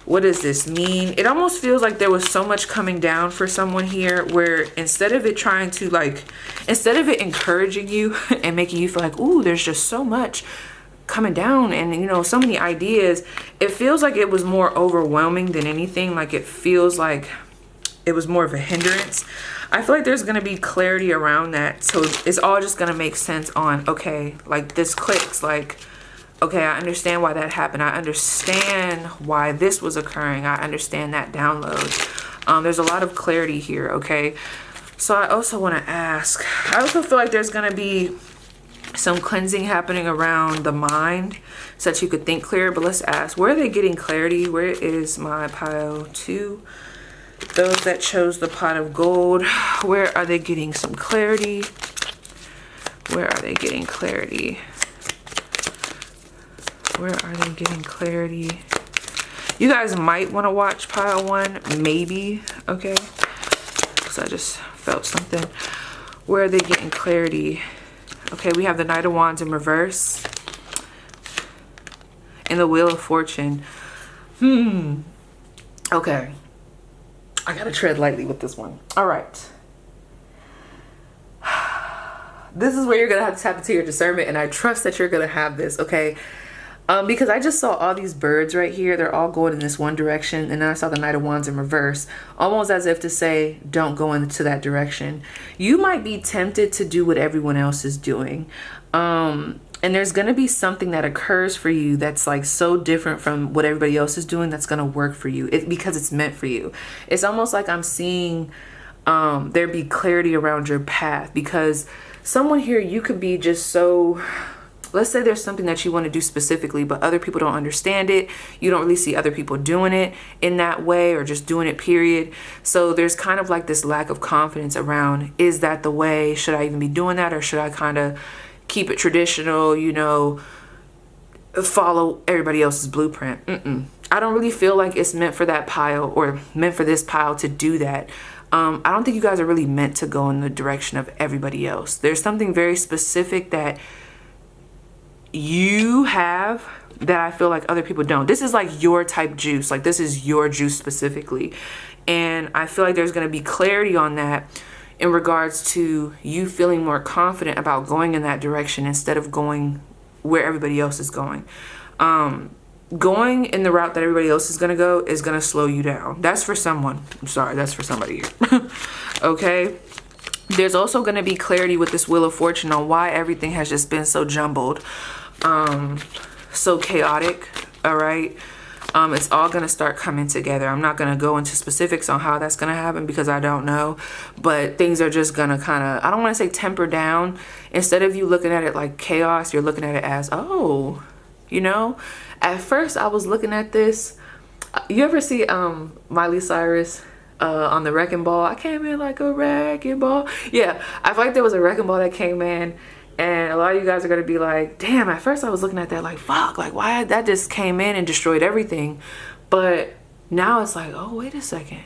What does this mean? It almost feels like there was so much coming down for someone here, where instead of it trying to like, instead of it encouraging you and making you feel like, ooh, there's just so much coming down and, you know, so many ideas, it feels like it was more overwhelming than anything. Like, it feels like it was more of a hindrance. I feel like there's going to be clarity around that. So it's all just going to make sense on, okay, like this clicks, like, okay, I understand why that happened. I understand why this was occurring. I understand that download. There's a lot of clarity here, okay? So I also want to ask, I also feel like there's going to be some cleansing happening around the mind so that you could think clearer. But let's ask, where are they getting clarity? Where is my pile 2? Those that chose the pot of gold, where are they getting some clarity? Where are they getting clarity? Where are they getting clarity? You guys might want to watch pile 1, maybe, okay? Because I just felt something. Where are they getting clarity? Okay, we have the Knight of Wands in reverse. And the Wheel of Fortune. Okay. I gotta tread lightly with this one. All right. This is where you're gonna have to tap into your discernment, and I trust that you're gonna have this, okay? Because I just saw all these birds right here. They're all going in this one direction. And then I saw the Knight of Wands in reverse. Almost as if to say, don't go into that direction. You might be tempted to do what everyone else is doing. And there's going to be something that occurs for you that's like so different from what everybody else is doing that's going to work for you. Because it's meant for you. It's almost like I'm seeing there be clarity around your path. Because someone here, you could be just so... Let's say there's something that you want to do specifically, but other people don't understand it. You don't really see other people doing it in that way, or just doing it, period. So there's kind of like this lack of confidence around, is that the way? Should I even be doing that? Or should I kind of keep it traditional, you know, follow everybody else's blueprint? I don't really feel like it's meant for that pile, or meant for this pile to do that. I don't think you guys are really meant to go in the direction of everybody else. There's something very specific that you have that I feel like other people don't. This is like your type juice. Like, this is your juice specifically. And I feel like there's going to be clarity on that in regards to you feeling more confident about going in that direction instead of going where everybody else is going. Going in the route that everybody else is going to go is going to slow you down. That's for someone. I'm sorry, that's for somebody here. Okay. There's also going to be clarity with this Wheel of Fortune on why everything has just been so jumbled, so chaotic. All right. It's all going to start coming together. I'm not going to go into specifics on how that's going to happen because I don't know, but things are just going to kind of, I don't want to say temper down. Instead of you looking at it like chaos, you're looking at it as, oh, you know, at first I was looking at this. You ever see Miley Cyrus on the wrecking ball? I came in like a wrecking ball. Yeah, I feel like there was a wrecking ball that came in, and a lot of you guys are going to be like, damn, at first I was looking at that like, fuck, like why that just came in and destroyed everything. But now it's like, oh, wait a second.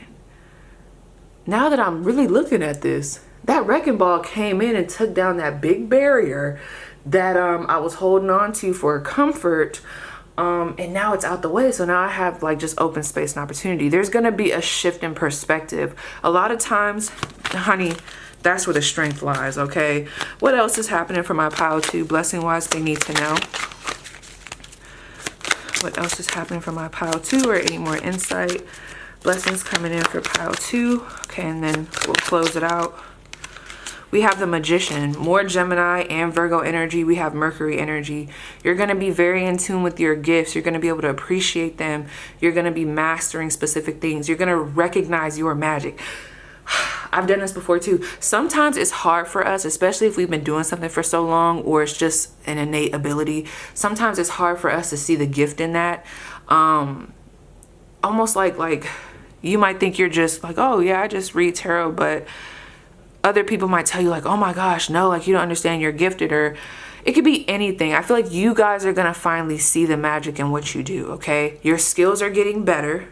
Now that I'm really looking at this, that wrecking ball came in and took down that big barrier that I was holding on to for comfort. And now it's out the way. So now I have like just open space and opportunity. There's going to be a shift in perspective. A lot of times, honey, that's where the strength lies. Okay. What else is happening for my pile 2? Blessing wise, they need to know. What else is happening for my pile 2, or any more insight? Blessings coming in for pile 2. Okay. And then we'll close it out We have the Magician, more Gemini and Virgo energy. We have Mercury energy. You're going to be very in tune with your gifts. You're going to be able to appreciate them. You're going to be mastering specific things. You're going to recognize your magic. I've done this before too. Sometimes it's hard for us, especially if we've been doing something for so long, or it's just an innate ability. Sometimes it's hard for us to see the gift in that. Almost like you might think you're just like, oh yeah, I just read tarot, but other people might tell you like, oh my gosh, no, like you don't understand, you're gifted. Or it could be anything. I feel like you guys are gonna finally see the magic in what you do. Okay, your skills are getting better.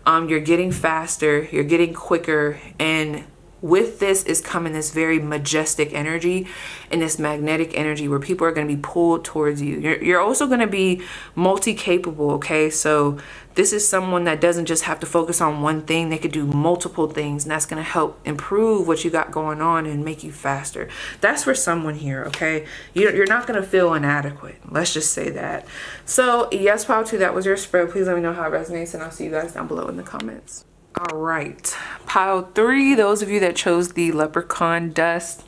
You're getting faster, you're getting quicker, and with this is coming this very majestic energy and this magnetic energy where people are going to be pulled towards you. You're also going to be multi-capable, okay? So this is someone that doesn't just have to focus on one thing. They could do multiple things, and that's going to help improve what you got going on and make you faster. That's for someone here, okay? You're not going to feel inadequate. Let's just say that. So yes, pile 2, that was your spread. Please let me know how it resonates, and I'll see you guys down below in the comments. All right, pile 3, those of you that chose the leprechaun dust.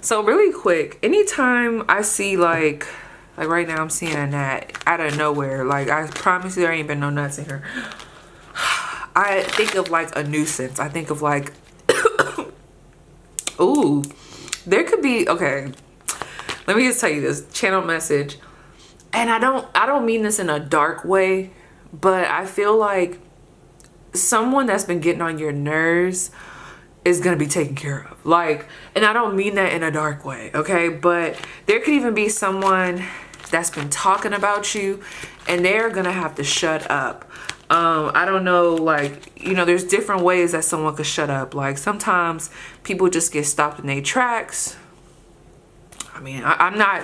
So really quick, anytime I see like right now I'm seeing a gnat out of nowhere, like I promise you there ain't been no nuts in here. I think of like a nuisance. I think of like, ooh, there could be, okay, let me just tell you this channel message. And I don't mean this in a dark way, but I feel like someone that's been getting on your nerves is going to be taken care of. Like, and I don't mean that in a dark way, okay? But there could even be someone that's been talking about you and they're going to have to shut up. I don't know, like, you know, there's different ways that someone could shut up. Like sometimes people just get stopped in their tracks. I mean, I'm not...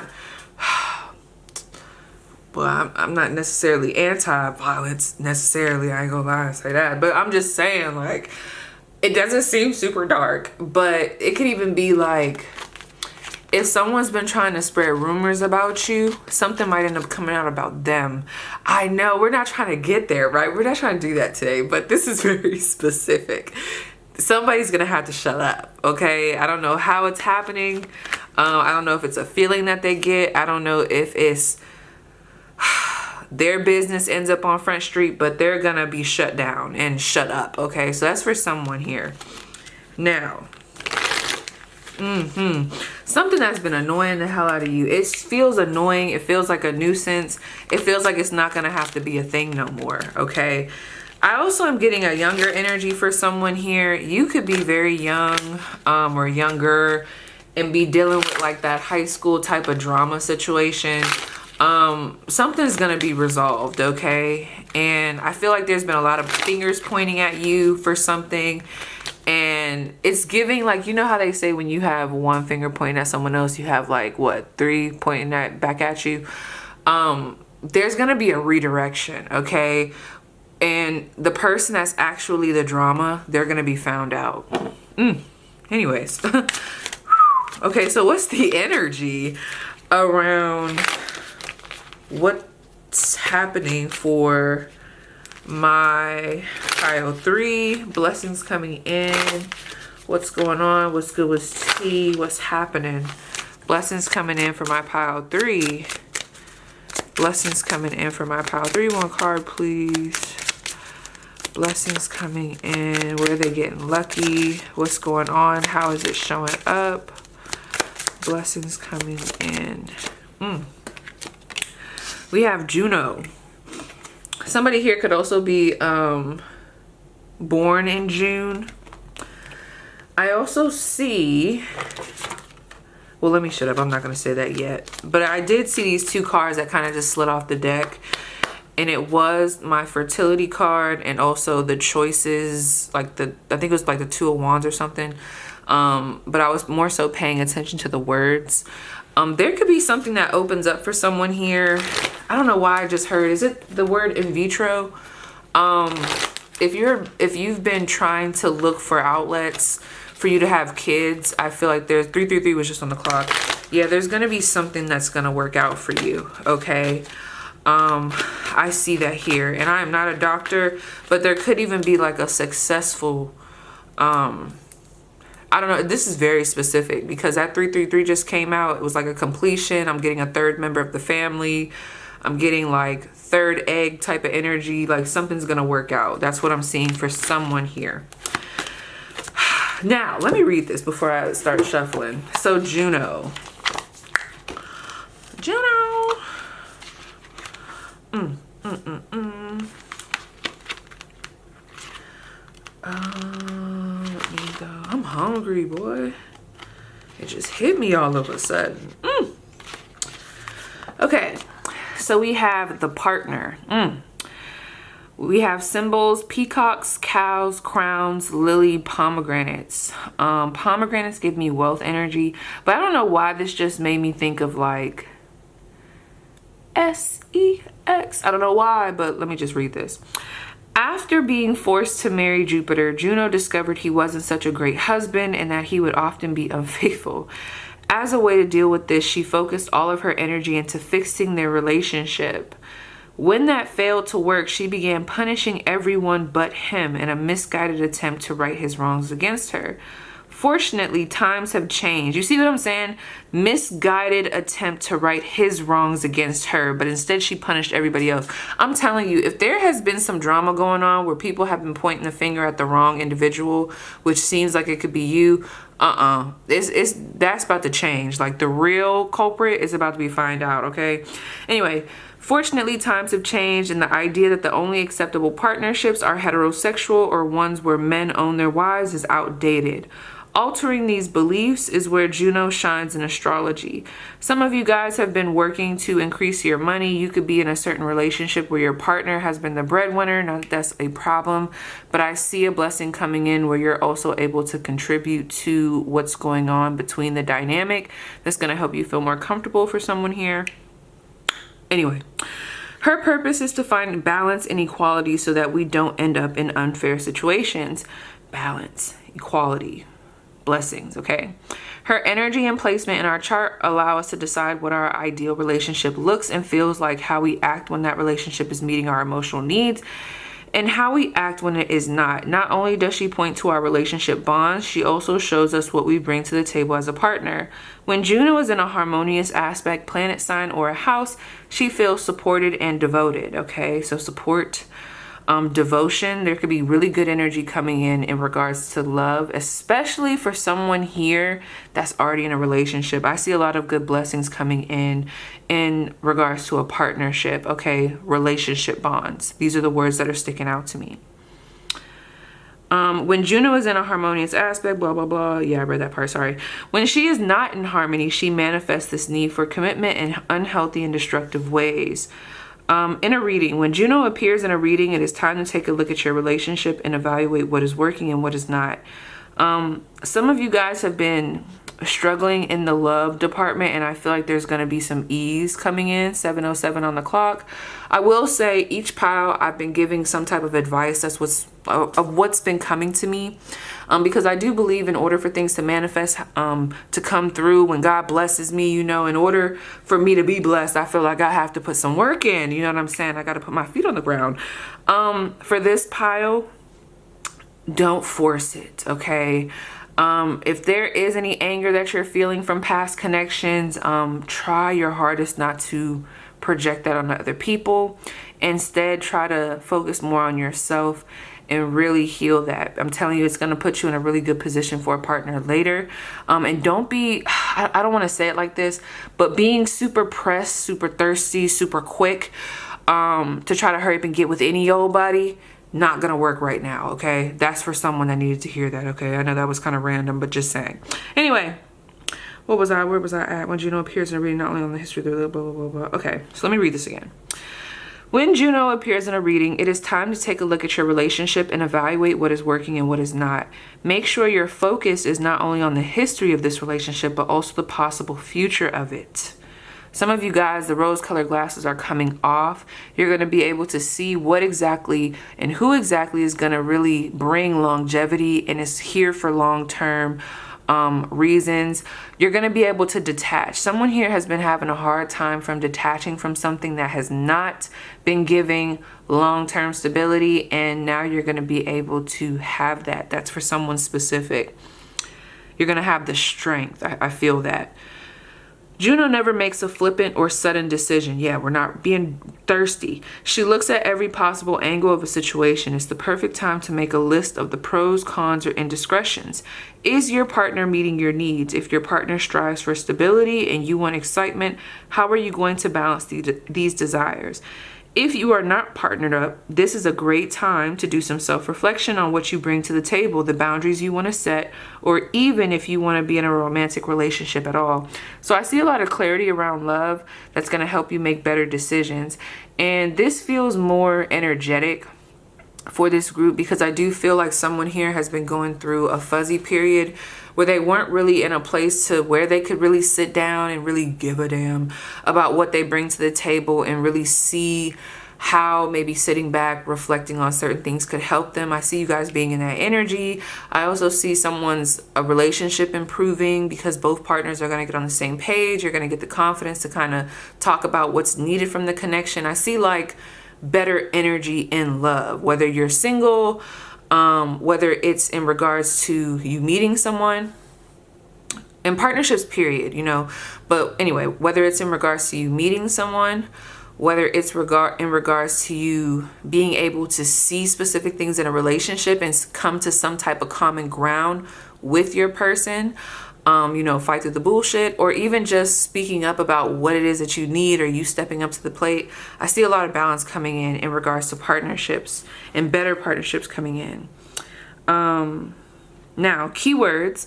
Well, I'm not necessarily anti-violence necessarily. I ain't gonna lie and say that. But I'm just saying, like, it doesn't seem super dark. But it could even be like, if someone's been trying to spread rumors about you, something might end up coming out about them. I know we're not trying to get there, right? We're not trying to do that today. But this is very specific. Somebody's gonna have to shut up, okay? I don't know how it's happening. I don't know if it's a feeling that they get. I don't know if it's... their business ends up on Front Street, but they're gonna be shut down and shut up, okay? So that's for someone here. Now, something that's been annoying the hell out of you. It feels annoying. It feels like a nuisance. It feels like it's not gonna have to be a thing no more, okay? I also am getting a younger energy for someone here. You could be very young or younger and be dealing with like that high school type of drama situation. Something's gonna be resolved, okay? And I feel like there's been a lot of fingers pointing at you for something, and it's giving, like, you know how they say when you have one finger pointing at someone else, you have like what, 3 pointing back at you. There's gonna be a redirection, okay? And the person that's actually the drama, they're gonna be found out. Anyways. Okay, so what's the energy around what's happening for my pile 3? Blessings coming in. What's going on? What's good with tea? What's happening? Blessings coming in for my pile 3. Blessings coming in for my pile 3. One card, please. Blessings coming in. Where are they getting lucky? What's going on? How is it showing up? Blessings coming in. We have Juno. Somebody here could also be born in June. I also see, well, let me shut up. I'm not going to say that yet. But I did see these 2 cards that kind of just slid off the deck. And it was my fertility card and also the choices, like I think it was like the 2 of Wands or something. But I was more so paying attention to the words. There could be something that opens up for someone here. I don't know why I just heard, is it the word in vitro? If you've been trying to look for outlets for you to have kids, I feel like there's 333 was just on the clock. Yeah, there's gonna be something that's gonna work out for you, okay? I see that here, and I am not a doctor, but there could even be like a successful I don't know. This is very specific because that 333 just came out. It was like a completion. I'm getting a third member of the family. I'm getting like third egg type of energy. Like something's going to work out. That's what I'm seeing for someone here. Now, let me read this before I start shuffling. So Juno. Let me go. I'm hungry, boy. It just hit me all of a sudden. Okay, so we have the partner. We have symbols: peacocks, cows, crowns, lily, pomegranates. Pomegranates give me wealth energy, but I don't know why this just made me think of like SEX. I don't know why, but let me just read this. After being forced to marry Jupiter, Juno discovered he wasn't such a great husband and that he would often be unfaithful. As a way to deal with this, she focused all of her energy into fixing their relationship. When that failed to work, she began punishing everyone but him in a misguided attempt to right his wrongs against her. Fortunately, times have changed. You see what I'm saying? Misguided attempt to right his wrongs against her, but instead she punished everybody else. I'm telling you, if there has been some drama going on where people have been pointing the finger at the wrong individual, which seems like it could be you, that's about to change. Like the real culprit is about to be found out, okay? Anyway, fortunately, times have changed, and the idea that the only acceptable partnerships are heterosexual or ones where men own their wives is outdated. Altering these beliefs is where Juno shines in astrology. Some of you guys have been working to increase your money. You could be in a certain relationship where your partner has been the breadwinner. Not that that's a problem, but I see a blessing coming in where you're also able to contribute to what's going on between the dynamic. That's going to help you feel more comfortable for someone here. Anyway, her purpose is to find balance and equality so that we don't end up in unfair situations. Balance, equality, blessings, okay? Her energy and placement in our chart allow us to decide what our ideal relationship looks and feels like, how we act when that relationship is meeting our emotional needs, and how we act when it is not. Not only does she point to our relationship bonds, she also shows us what we bring to the table as a partner. When Juno is in a harmonious aspect, planet sign, or a house, she feels supported and devoted, okay? So support, devotion, there could be really good energy coming in regards to love, especially for someone here that's already in a relationship. I see a lot of good blessings coming in regards to a partnership, okay? Relationship bonds. These are the words that are sticking out to me. When Juno is in a harmonious aspect, blah, blah, blah. Yeah, I read that part, sorry. When she is not in harmony, she manifests this need for commitment in unhealthy and destructive ways. In a reading, when Juno appears in a reading, it is time to take a look at your relationship and evaluate what is working and what is not. Some of you guys have been struggling in the love department, and I feel like there's going to be some ease coming in. 7:07 on the clock. I will say each pile I've been giving some type of advice. That's what's been coming to me, because I do believe in order for things to manifest, to come through, when God blesses me, you know, in order for me to be blessed, I feel like I have to put some work in. You know what I'm saying? I got to put my feet on the ground. For this pile, don't force it, okay? If there is any anger that you're feeling from past connections, try your hardest not to project that on other people. Instead, try to focus more on yourself and really heal that. I'm telling you, it's going to put you in a really good position for a partner later. And don't be, I don't want to say it like this, but being super pressed, super thirsty, super quick, to try to hurry up and get with any old body, not gonna work right now, okay? That's for someone that needed to hear that, okay? I know that was kind of random, but just saying. Anyway, where was I at? When Juno appears in a reading, not only on the history of the blah, blah, blah, blah. Okay, so let me read this again. When Juno appears in a reading, it is time to take a look at your relationship and evaluate what is working and what is not. Make sure your focus is not only on the history of this relationship, but also the possible future of it. Some of you guys, the rose-colored glasses are coming off. You're going to be able to see what exactly and who exactly is going to really bring longevity and is here for long-term reasons. You're going to be able to detach. Someone here has been having a hard time from detaching from something that has not been giving long-term stability, and now you're going to be able to have that. That's for someone specific. You're going to have the strength. I feel that. Juno never makes a flippant or sudden decision. Yeah, we're not being thirsty. She looks at every possible angle of a situation. It's the perfect time to make a list of the pros, cons, or indiscretions. Is your partner meeting your needs? If your partner strives for stability and you want excitement, how are you going to balance these desires? If you are not partnered up, this is a great time to do some self-reflection on what you bring to the table, the boundaries you want to set, or even if you want to be in a romantic relationship at all. So I see a lot of clarity around love that's going to help you make better decisions. And this feels more energetic for this group because I do feel like someone here has been going through a fuzzy period where they weren't really in a place to where they could really sit down and really give a damn about what they bring to the table and really see how maybe sitting back, reflecting on certain things could help them. I see you guys being in that energy. I also see someone's relationship improving because both partners are going to get on the same page. You're going to get the confidence to kind of talk about what's needed from the connection. I see like better energy in love, whether you're single, whether it's in regards to you meeting someone, in partnerships period, you know. But anyway, whether it's in regards to you meeting someone, whether it's in regards to you being able to see specific things in a relationship and come to some type of common ground with your person, you know, fight through the bullshit, or even just speaking up about what it is that you need, or you stepping up to the plate. I see a lot of balance coming in regards to partnerships and better partnerships coming in. Now, keywords.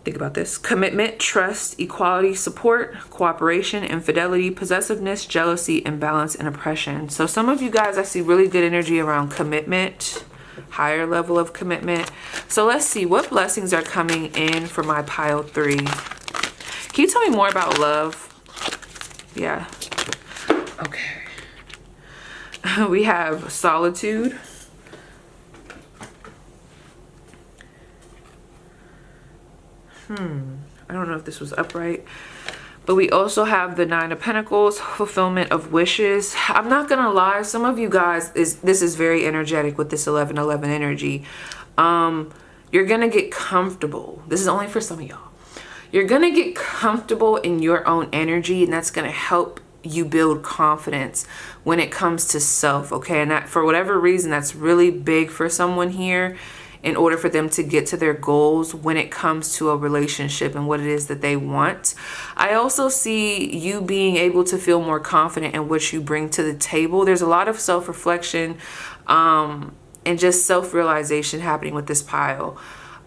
Think about this: commitment, trust, equality, support, cooperation, infidelity, possessiveness, jealousy, imbalance, and oppression. So some of you guys, I see really good energy around commitment, higher level of commitment. So let's see what blessings are coming in for my pile 3. Can you tell me more about love? Yeah. Okay. We have solitude. I don't know if this was upright, but we also have the 9 of Pentacles, fulfillment of wishes. I'm not gonna lie, some of you guys, this is very energetic with this 11-11 energy. You're gonna get comfortable. This is only for some of y'all. You're gonna get comfortable in your own energy, and that's gonna help you build confidence when it comes to self, okay? And that, for whatever reason, that's really big for someone here in order for them to get to their goals when it comes to a relationship and what it is that they want. I also see you being able to feel more confident in what you bring to the table. There's a lot of self-reflection and just self-realization happening with this pile.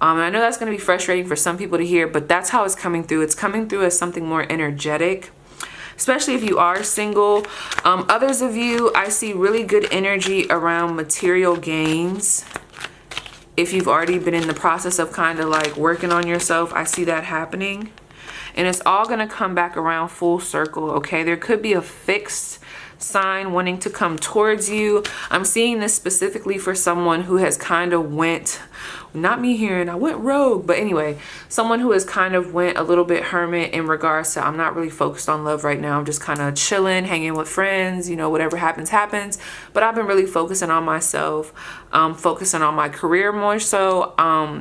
And I know that's going to be frustrating for some people to hear, but that's how it's coming through. It's coming through as something more energetic, especially if you are single. Others of you, I see really good energy around material gains. If you've already been in the process of kind of like working on yourself, I see that happening. And it's all going to come back around full circle, okay? There could be a fixed sign wanting to come towards you. I'm seeing this specifically for someone who has kind of went, not me hearing I went rogue, but anyway, someone who has kind of went a little bit hermit in regards to, I'm not really focused on love right now. I'm just kind of chilling, hanging with friends, you know, whatever happens, happens. But I've been really focusing on myself, focusing on my career more so,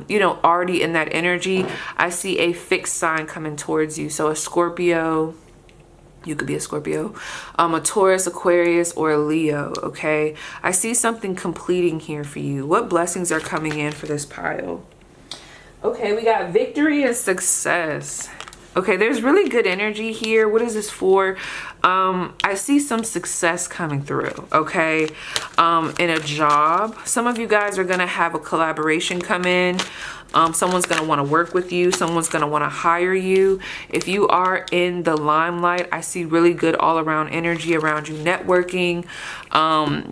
you know, already in that energy. I see a fixed sign coming towards you. So a Scorpio, you could be a Scorpio, a Taurus, Aquarius, or a Leo, okay? I see something completing here for you. What blessings are coming in for this pile? Okay, we got victory and success. Okay, there's really good energy here. What is this for? I see some success coming through, okay? In a job. Some of you guys are going to have a collaboration come in. Someone's going to want to work with you. Someone's going to want to hire you. If you are in the limelight, I see really good all around energy around you, networking,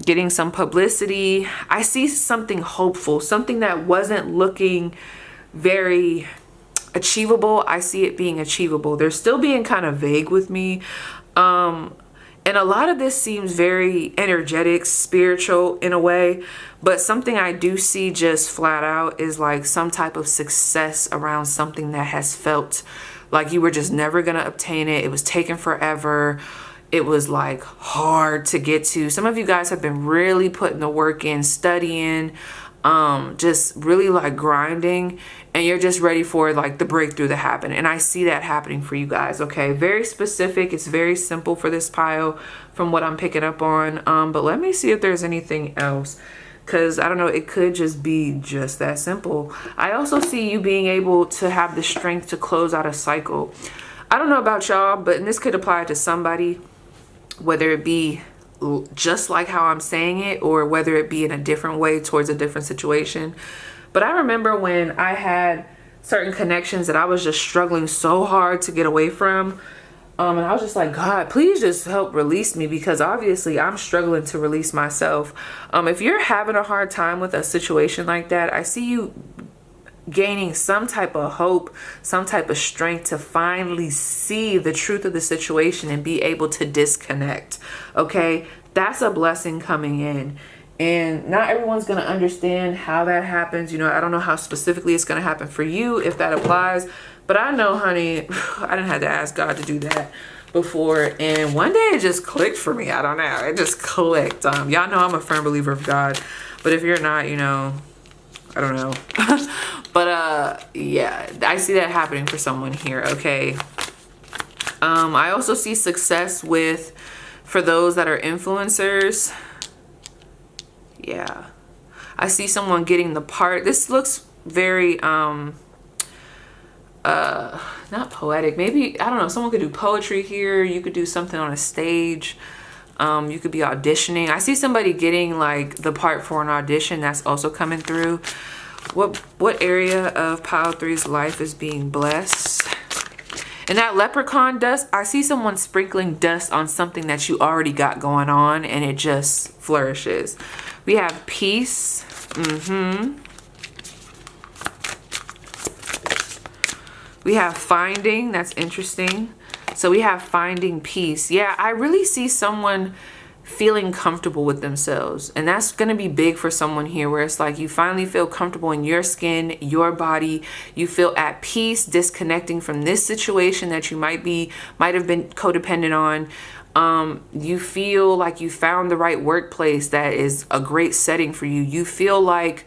getting some publicity. I see something hopeful, something that wasn't looking very achievable. I see it being achievable. They're still being kind of vague with me. And a lot of this seems very energetic, spiritual in a way, but something I do see just flat out is like some type of success around something that has felt like you were just never going to obtain it. It was taking forever. It was like hard to get to. Some of you guys have been really putting the work in, studying, just really like grinding, and you're just ready for like the breakthrough to happen. And I see that happening for you guys. Okay, very specific. It's very simple for this pile from what I'm picking up on. But let me see if there's anything else, because I don't know, it could just be just that simple. I also see you being able to have the strength to close out a cycle. I don't know about y'all, but this could apply to somebody, whether it be just like how I'm saying it, or whether it be in a different way towards a different situation. But I remember when I had certain connections that I was just struggling so hard to get away from. And I was just like, God, please just help release me, because obviously I'm struggling to release myself. If you're having a hard time with a situation like that, I see you gaining some type of hope, some type of strength to finally see the truth of the situation and be able to disconnect. Okay, that's a blessing coming in. And not everyone's going to understand how that happens. You know, I don't know how specifically it's going to happen for you, if that applies. But I know, honey, I didn't have to ask God to do that before. And one day it just clicked for me. I don't know. It just clicked. Y'all know I'm a firm believer of God. But if you're not, you know, I don't know. But yeah, I see that happening for someone here. Okay. I also see success for those that are influencers. Yeah, I see someone getting the part. This looks very not poetic, maybe, I don't know, someone could do poetry here. You could do something on a stage. You could be auditioning. I see somebody getting like the part for an audition. That's also coming through. What area of pile 3's life is being blessed? And that leprechaun dust, I see someone sprinkling dust on something that you already got going on, and it just flourishes. We have peace. We have finding. That's interesting. So we have finding peace. Yeah, I really see someone feeling comfortable with themselves. And that's going to be big for someone here, where it's like you finally feel comfortable in your skin, your body. You feel at peace, disconnecting from this situation that you might have been codependent on. You feel like you found the right workplace that is a great setting for you. You feel like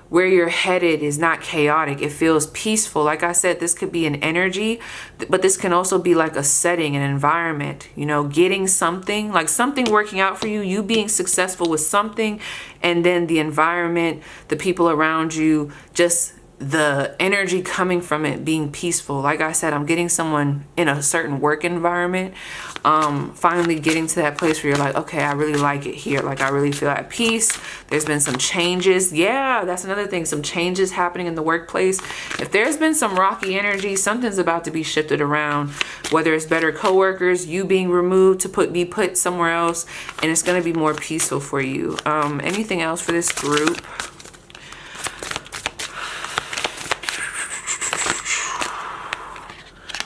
where you're headed is not chaotic. It feels peaceful. Like I said, this could be an energy, but this can also be like a setting, an environment, you know, getting something, like something working out for you, you being successful with something, and then the environment, the people around you, just the energy coming from it being peaceful. Like I said, I'm getting someone in a certain work environment, finally getting to that place where you're like, okay, I really like it here. Like I really feel at peace. There's been some changes. Yeah, that's another thing. Some changes happening in the workplace. If there's been some rocky energy, something's about to be shifted around, whether it's better coworkers, you being removed to be put somewhere else, and it's going to be more peaceful for you. Anything else for this group?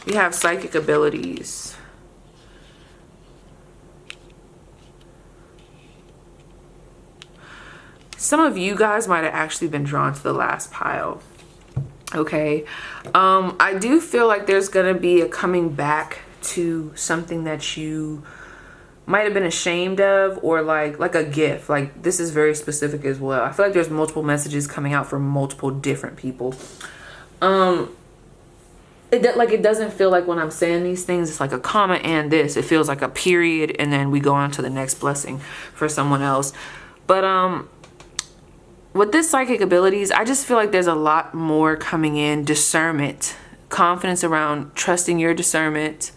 We have psychic abilities. Some of you guys might have actually been drawn to the last pile. Okay. I do feel like there's going to be a coming back to something that you might have been ashamed of, or like a gift. Like this is very specific as well. I feel like there's multiple messages coming out from multiple different people. It doesn't feel like when I'm saying these things, it's like a comma and this. It feels like a period, and then we go on to the next blessing for someone else. But with this psychic abilities, I just feel like there's a lot more coming in. Discernment, confidence around trusting your discernment,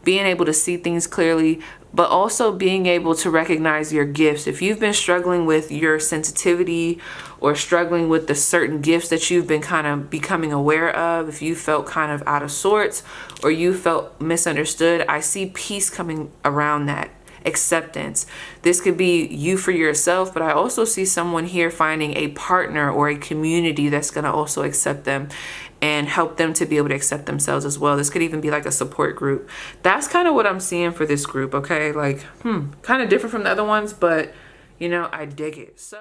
being able to see things clearly, but also being able to recognize your gifts. If you've been struggling with your sensitivity, or struggling with the certain gifts that you've been kind of becoming aware of, if you felt kind of out of sorts, or you felt misunderstood, I see peace coming around that. Acceptance. This could be you for yourself, but I also see someone here finding a partner or a community that's going to also accept them and help them to be able to accept themselves as well. This could even be like a support group. That's kind of what I'm seeing for this group. Okay, like kind of different from the other ones, but you know, I dig it. So